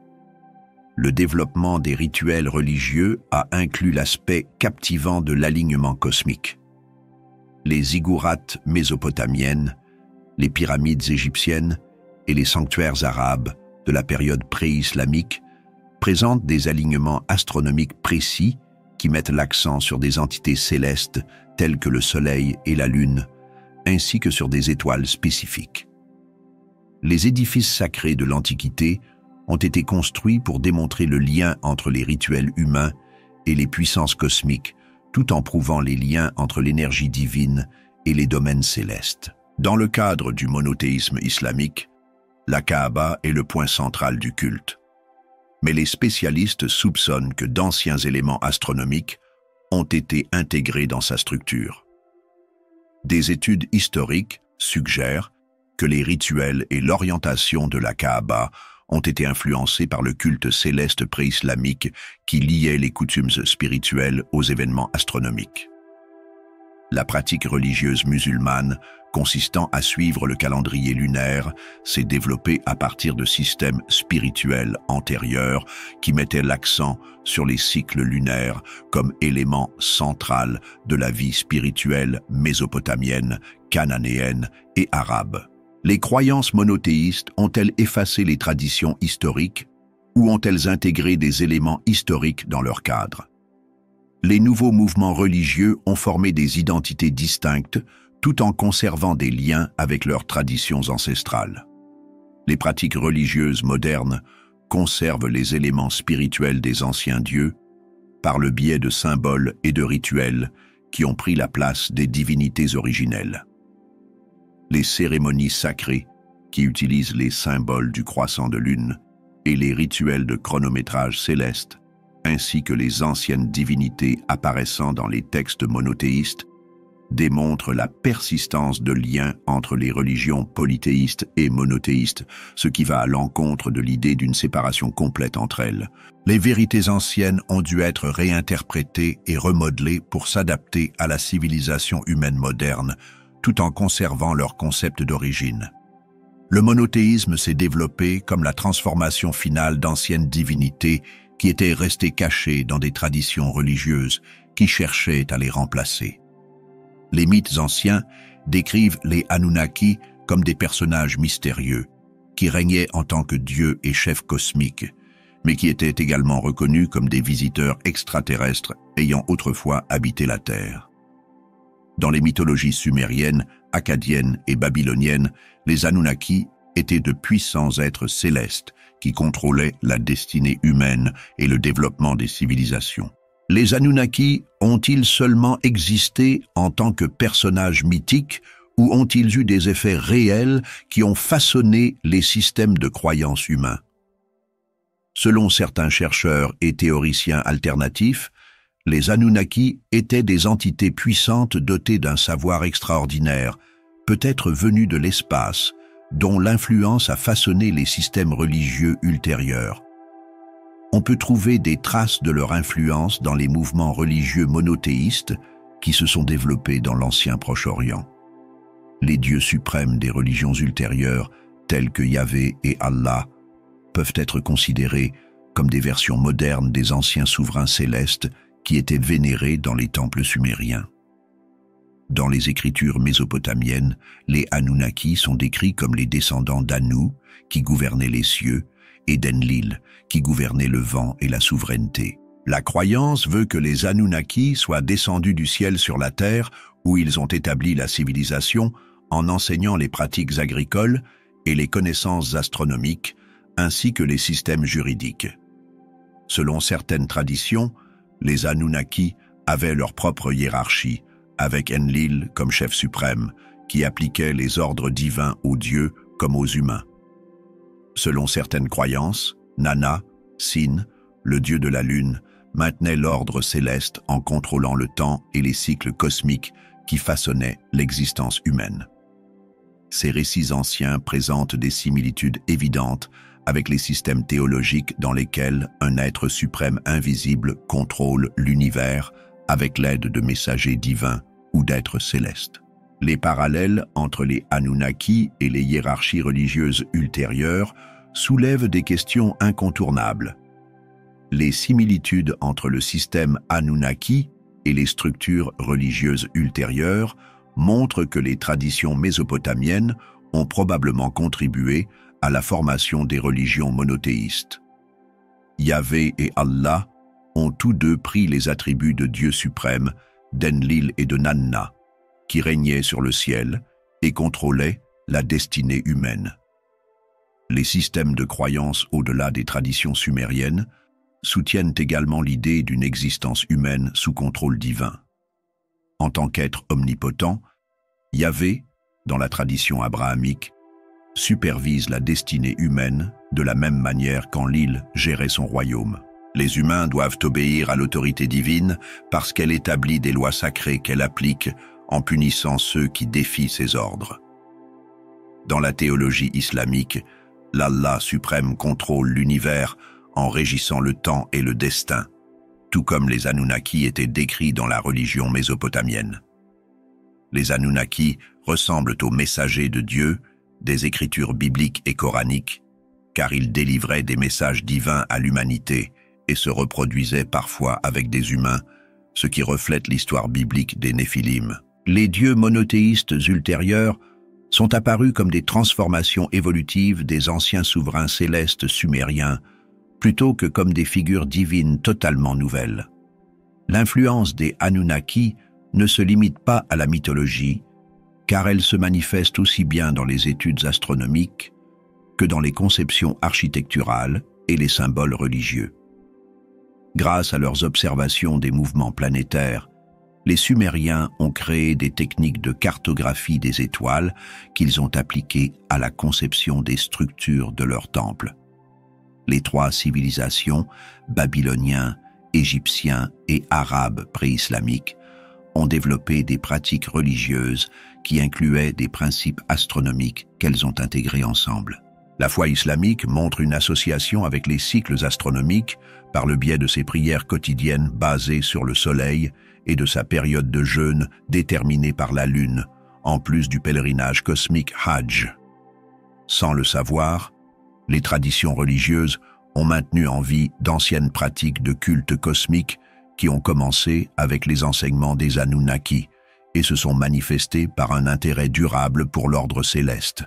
Le développement des rituels religieux a inclus l'aspect captivant de l'alignement cosmique. Les ziggourats mésopotamiennes, les pyramides égyptiennes et les sanctuaires arabes de la période pré-islamique présentent des alignements astronomiques précis qui mettent l'accent sur des entités célestes telles que le Soleil et la Lune, ainsi que sur des étoiles spécifiques. Les édifices sacrés de l'Antiquité ont été construits pour démontrer le lien entre les rituels humains et les puissances cosmiques, tout en prouvant les liens entre l'énergie divine et les domaines célestes. Dans le cadre du monothéisme islamique, la Kaaba est le point central du culte. Mais les spécialistes soupçonnent que d'anciens éléments astronomiques ont été intégrés dans sa structure. Des études historiques suggèrent que les rituels et l'orientation de la Kaaba ont été influencés par le culte céleste pré-islamique qui liait les coutumes spirituelles aux événements astronomiques. La pratique religieuse musulmane, consistant à suivre le calendrier lunaire, s'est développée à partir de systèmes spirituels antérieurs qui mettaient l'accent sur les cycles lunaires comme élément central de la vie spirituelle mésopotamienne, cananéenne et arabe. Les croyances monothéistes ont-elles effacé les traditions historiques ou ont-elles intégré des éléments historiques dans leur cadre? Les nouveaux mouvements religieux ont formé des identités distinctes tout en conservant des liens avec leurs traditions ancestrales. Les pratiques religieuses modernes conservent les éléments spirituels des anciens dieux par le biais de symboles et de rituels qui ont pris la place des divinités originelles. Les cérémonies sacrées, qui utilisent les symboles du croissant de lune, et les rituels de chronométrage céleste, ainsi que les anciennes divinités apparaissant dans les textes monothéistes, démontrent la persistance de liens entre les religions polythéistes et monothéistes, ce qui va à l'encontre de l'idée d'une séparation complète entre elles. Les vérités anciennes ont dû être réinterprétées et remodelées pour s'adapter à la civilisation humaine moderne, tout en conservant leur concept d'origine. Le monothéisme s'est développé comme la transformation finale d'anciennes divinités qui étaient restées cachées dans des traditions religieuses qui cherchaient à les remplacer. Les mythes anciens décrivent les Anunnaki comme des personnages mystérieux, qui régnaient en tant que dieux et chefs cosmiques, mais qui étaient également reconnus comme des visiteurs extraterrestres ayant autrefois habité la Terre. Dans les mythologies sumériennes, akkadiennes et babyloniennes, les Anunnaki étaient de puissants êtres célestes qui contrôlaient la destinée humaine et le développement des civilisations. Les Anunnaki ont-ils seulement existé en tant que personnages mythiques ou ont-ils eu des effets réels qui ont façonné les systèmes de croyances humains? Selon certains chercheurs et théoriciens alternatifs, les Anunnaki étaient des entités puissantes dotées d'un savoir extraordinaire, peut-être venues de l'espace, dont l'influence a façonné les systèmes religieux ultérieurs. On peut trouver des traces de leur influence dans les mouvements religieux monothéistes qui se sont développés dans l'ancien Proche-Orient. Les dieux suprêmes des religions ultérieures, tels que Yahvé et Allah, peuvent être considérés comme des versions modernes des anciens souverains célestes qui étaient vénérés dans les temples sumériens. Dans les écritures mésopotamiennes, les Anunnaki sont décrits comme les descendants d'Anu, qui gouvernaient les cieux, et d'Enlil, qui gouvernait le vent et la souveraineté. La croyance veut que les Anunnaki soient descendus du ciel sur la terre, où ils ont établi la civilisation en enseignant les pratiques agricoles et les connaissances astronomiques, ainsi que les systèmes juridiques. Selon certaines traditions, les Anunnaki avaient leur propre hiérarchie, avec Enlil comme chef suprême, qui appliquait les ordres divins aux dieux comme aux humains. Selon certaines croyances, Nana, Sin, le dieu de la lune, maintenait l'ordre céleste en contrôlant le temps et les cycles cosmiques qui façonnaient l'existence humaine. Ces récits anciens présentent des similitudes évidentes avec les systèmes théologiques dans lesquels un être suprême invisible contrôle l'univers avec l'aide de messagers divins ou d'êtres célestes. Les parallèles entre les Anunnaki et les hiérarchies religieuses ultérieures soulèvent des questions incontournables. Les similitudes entre le système Anunnaki et les structures religieuses ultérieures montrent que les traditions mésopotamiennes ont probablement contribué à la formation des religions monothéistes. Yahvé et Allah ont tous deux pris les attributs de Dieu suprême, d'Enlil et de Nanna, qui régnaient sur le ciel et contrôlaient la destinée humaine. Les systèmes de croyance au-delà des traditions sumériennes soutiennent également l'idée d'une existence humaine sous contrôle divin. En tant qu'être omnipotent, Yahvé, dans la tradition abrahamique, supervise la destinée humaine de la même manière qu'Enlil gérait son royaume. Les humains doivent obéir à l'autorité divine parce qu'elle établit des lois sacrées qu'elle applique en punissant ceux qui défient ses ordres. Dans la théologie islamique, l'Allah suprême contrôle l'univers en régissant le temps et le destin, tout comme les Anunnaki étaient décrits dans la religion mésopotamienne. Les Anunnaki ressemblent aux messagers de Dieu des écritures bibliques et coraniques, car ils délivraient des messages divins à l'humanité et se reproduisaient parfois avec des humains, ce qui reflète l'histoire biblique des Néphilim. Les dieux monothéistes ultérieurs sont apparus comme des transformations évolutives des anciens souverains célestes sumériens, plutôt que comme des figures divines totalement nouvelles. L'influence des Anunnaki ne se limite pas à la mythologie, car elle se manifeste aussi bien dans les études astronomiques que dans les conceptions architecturales et les symboles religieux. Grâce à leurs observations des mouvements planétaires, les Sumériens ont créé des techniques de cartographie des étoiles qu'ils ont appliquées à la conception des structures de leurs temples. Les trois civilisations, babyloniens, égyptiens et arabes pré-islamiques, ont développé des pratiques religieuses qui incluaient des principes astronomiques qu'elles ont intégrés ensemble. La foi islamique montre une association avec les cycles astronomiques par le biais de ses prières quotidiennes basées sur le soleil et de sa période de jeûne déterminée par la lune, en plus du pèlerinage cosmique Hajj. Sans le savoir, les traditions religieuses ont maintenu en vie d'anciennes pratiques de culte cosmique qui ont commencé avec les enseignements des Anunnaki et se sont manifestées par un intérêt durable pour l'ordre céleste.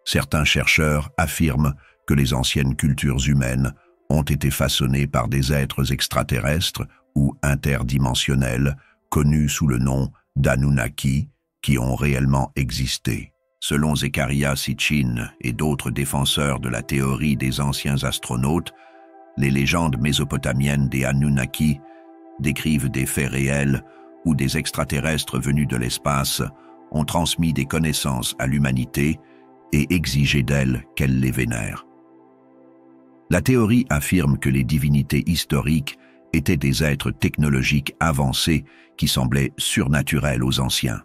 Certains chercheurs affirment que les anciennes cultures humaines ont été façonnées par des êtres extraterrestres ou interdimensionnels, connus sous le nom d'Anunnaki, qui ont réellement existé. Selon Zecharia Sitchin et d'autres défenseurs de la théorie des anciens astronautes, les légendes mésopotamiennes des Anunnaki décrivent des faits réels où des extraterrestres venus de l'espace ont transmis des connaissances à l'humanité et exigé d'elle qu'elle les vénère. La théorie affirme que les divinités historiques étaient des êtres technologiques avancés qui semblaient surnaturels aux anciens.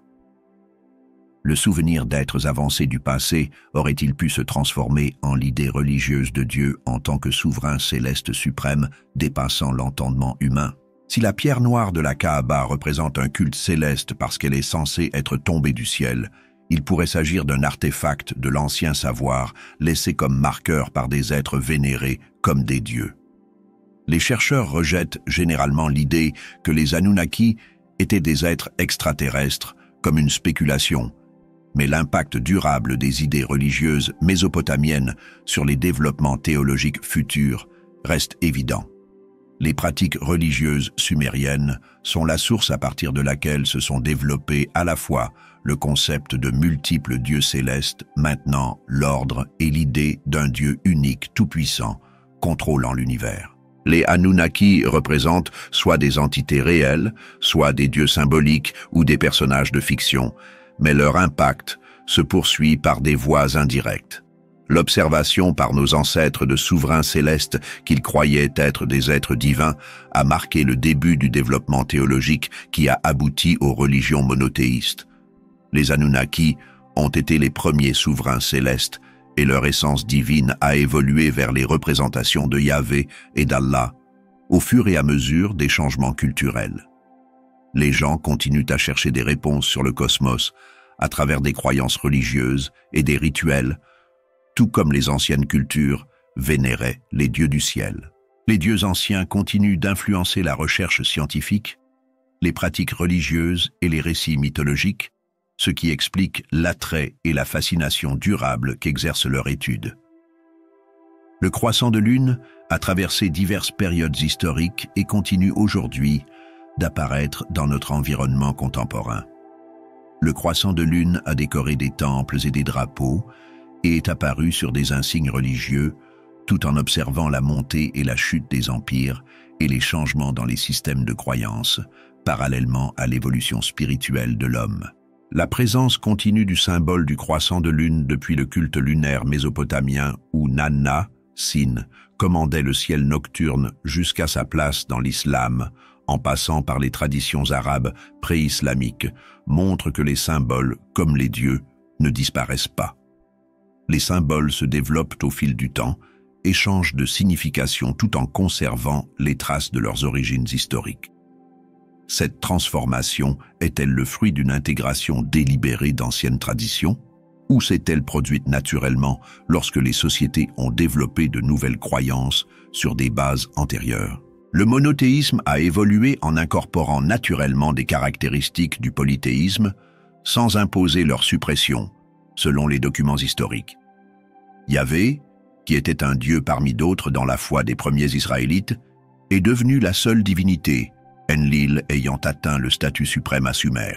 Le souvenir d'êtres avancés du passé aurait-il pu se transformer en l'idée religieuse de Dieu en tant que souverain céleste suprême dépassant l'entendement humain? Si la pierre noire de la Kaaba représente un culte céleste parce qu'elle est censée être tombée du ciel, il pourrait s'agir d'un artefact de l'ancien savoir laissé comme marqueur par des êtres vénérés comme des dieux. Les chercheurs rejettent généralement l'idée que les Anunnaki étaient des êtres extraterrestres comme une spéculation, mais l'impact durable des idées religieuses mésopotamiennes sur les développements théologiques futurs reste évident. Les pratiques religieuses sumériennes sont la source à partir de laquelle se sont développés à la fois le concept de multiples dieux célestes, maintenant l'ordre et l'idée d'un Dieu unique tout-puissant, contrôlant l'univers. Les Anunnaki représentent soit des entités réelles, soit des dieux symboliques ou des personnages de fiction, mais leur impact se poursuit par des voies indirectes. L'observation par nos ancêtres de souverains célestes qu'ils croyaient être des êtres divins a marqué le début du développement théologique qui a abouti aux religions monothéistes. Les Anunnaki ont été les premiers souverains célestes et leur essence divine a évolué vers les représentations de Yahvé et d'Allah au fur et à mesure des changements culturels. Les gens continuent à chercher des réponses sur le cosmos à travers des croyances religieuses et des rituels, tout comme les anciennes cultures vénéraient les dieux du ciel. Les dieux anciens continuent d'influencer la recherche scientifique, les pratiques religieuses et les récits mythologiques, ce qui explique l'attrait et la fascination durable qu'exerce leur étude. Le croissant de lune a traversé diverses périodes historiques et continue aujourd'hui d'apparaître dans notre environnement contemporain. Le croissant de lune a décoré des temples et des drapeaux et est apparu sur des insignes religieux tout en observant la montée et la chute des empires et les changements dans les systèmes de croyances, parallèlement à l'évolution spirituelle de l'homme. La présence continue du symbole du croissant de lune depuis le culte lunaire mésopotamien où Nanna, Sin, commandait le ciel nocturne jusqu'à sa place dans l'islam, en passant par les traditions arabes pré-islamiques, montre que les symboles, comme les dieux, ne disparaissent pas. Les symboles se développent au fil du temps et changent de signification tout en conservant les traces de leurs origines historiques. Cette transformation est-elle le fruit d'une intégration délibérée d'anciennes traditions, ou s'est-elle produite naturellement lorsque les sociétés ont développé de nouvelles croyances sur des bases antérieures? Le monothéisme a évolué en incorporant naturellement des caractéristiques du polythéisme sans imposer leur suppression, selon les documents historiques. Yahvé, qui était un dieu parmi d'autres dans la foi des premiers Israélites, est devenu la seule divinité, Enlil ayant atteint le statut suprême à Sumer.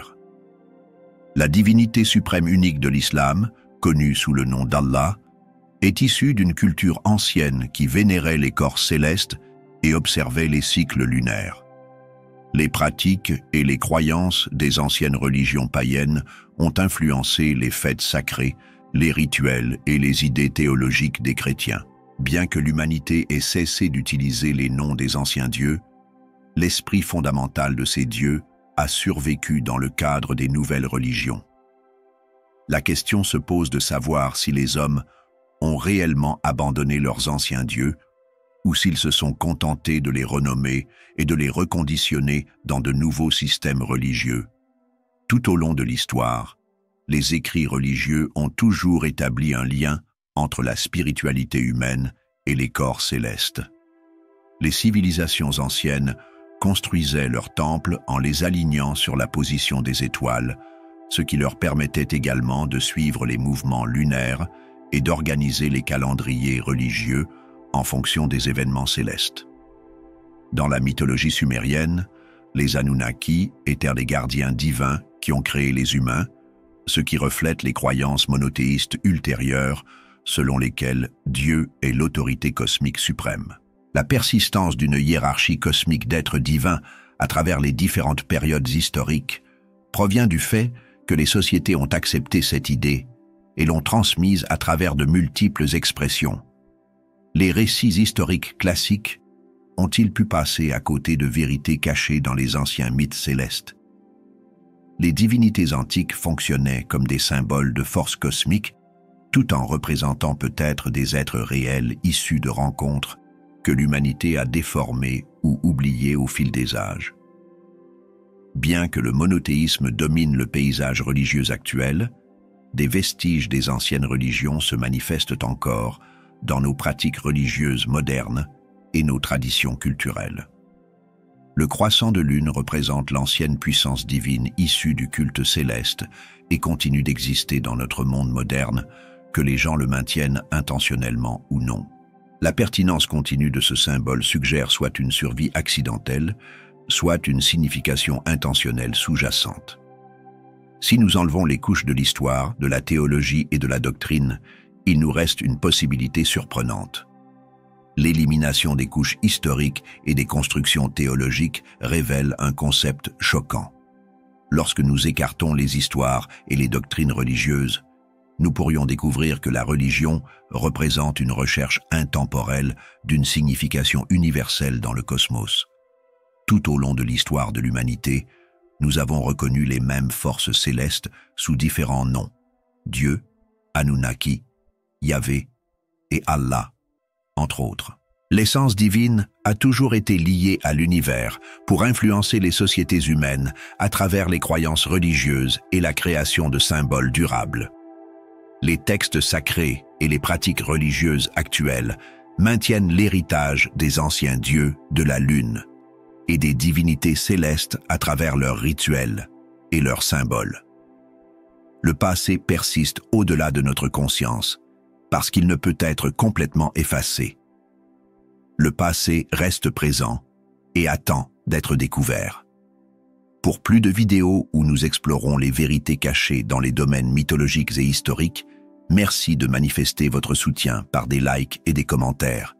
La divinité suprême unique de l'islam, connue sous le nom d'Allah, est issue d'une culture ancienne qui vénérait les corps célestes et observait les cycles lunaires. Les pratiques et les croyances des anciennes religions païennes ont influencé les fêtes sacrées, les rituels et les idées théologiques des chrétiens. Bien que l'humanité ait cessé d'utiliser les noms des anciens dieux, l'esprit fondamental de ces dieux a survécu dans le cadre des nouvelles religions. La question se pose de savoir si les hommes ont réellement abandonné leurs anciens dieux ou s'ils se sont contentés de les renommer et de les reconditionner dans de nouveaux systèmes religieux. Tout au long de l'histoire, les écrits religieux ont toujours établi un lien entre la spiritualité humaine et les corps célestes. Les civilisations anciennes construisaient leurs temples en les alignant sur la position des étoiles, ce qui leur permettait également de suivre les mouvements lunaires et d'organiser les calendriers religieux en fonction des événements célestes. Dans la mythologie sumérienne, les Anunnaki étaient les gardiens divins qui ont créé les humains, ce qui reflète les croyances monothéistes ultérieures selon lesquelles Dieu est l'autorité cosmique suprême. La persistance d'une hiérarchie cosmique d'êtres divins à travers les différentes périodes historiques provient du fait que les sociétés ont accepté cette idée et l'ont transmise à travers de multiples expressions. Les récits historiques classiques ont-ils pu passer à côté de vérités cachées dans les anciens mythes célestes? Les divinités antiques fonctionnaient comme des symboles de force cosmique, tout en représentant peut-être des êtres réels issus de rencontres que l'humanité a déformées ou oubliées au fil des âges. Bien que le monothéisme domine le paysage religieux actuel, des vestiges des anciennes religions se manifestent encore dans nos pratiques religieuses modernes et nos traditions culturelles. Le croissant de lune représente l'ancienne puissance divine issue du culte céleste et continue d'exister dans notre monde moderne, que les gens le maintiennent intentionnellement ou non. La pertinence continue de ce symbole suggère soit une survie accidentelle, soit une signification intentionnelle sous-jacente. Si nous enlevons les couches de l'histoire, de la théologie et de la doctrine, il nous reste une possibilité surprenante. L'élimination des couches historiques et des constructions théologiques révèle un concept choquant. Lorsque nous écartons les histoires et les doctrines religieuses, nous pourrions découvrir que la religion représente une recherche intemporelle d'une signification universelle dans le cosmos. Tout au long de l'histoire de l'humanité, nous avons reconnu les mêmes forces célestes sous différents noms: Dieu, Anunnaki, Yahvé et Allah, entre autres. L'essence divine a toujours été liée à l'univers pour influencer les sociétés humaines à travers les croyances religieuses et la création de symboles durables. Les textes sacrés et les pratiques religieuses actuelles maintiennent l'héritage des anciens dieux de la lune et des divinités célestes à travers leurs rituels et leurs symboles. Le passé persiste au-delà de notre conscience, parce qu'il ne peut être complètement effacé. Le passé reste présent et attend d'être découvert. Pour plus de vidéos où nous explorons les vérités cachées dans les domaines mythologiques et historiques, merci de manifester votre soutien par des likes et des commentaires.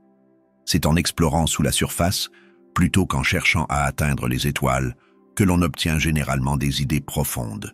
C'est en explorant sous la surface, plutôt qu'en cherchant à atteindre les étoiles, que l'on obtient généralement des idées profondes.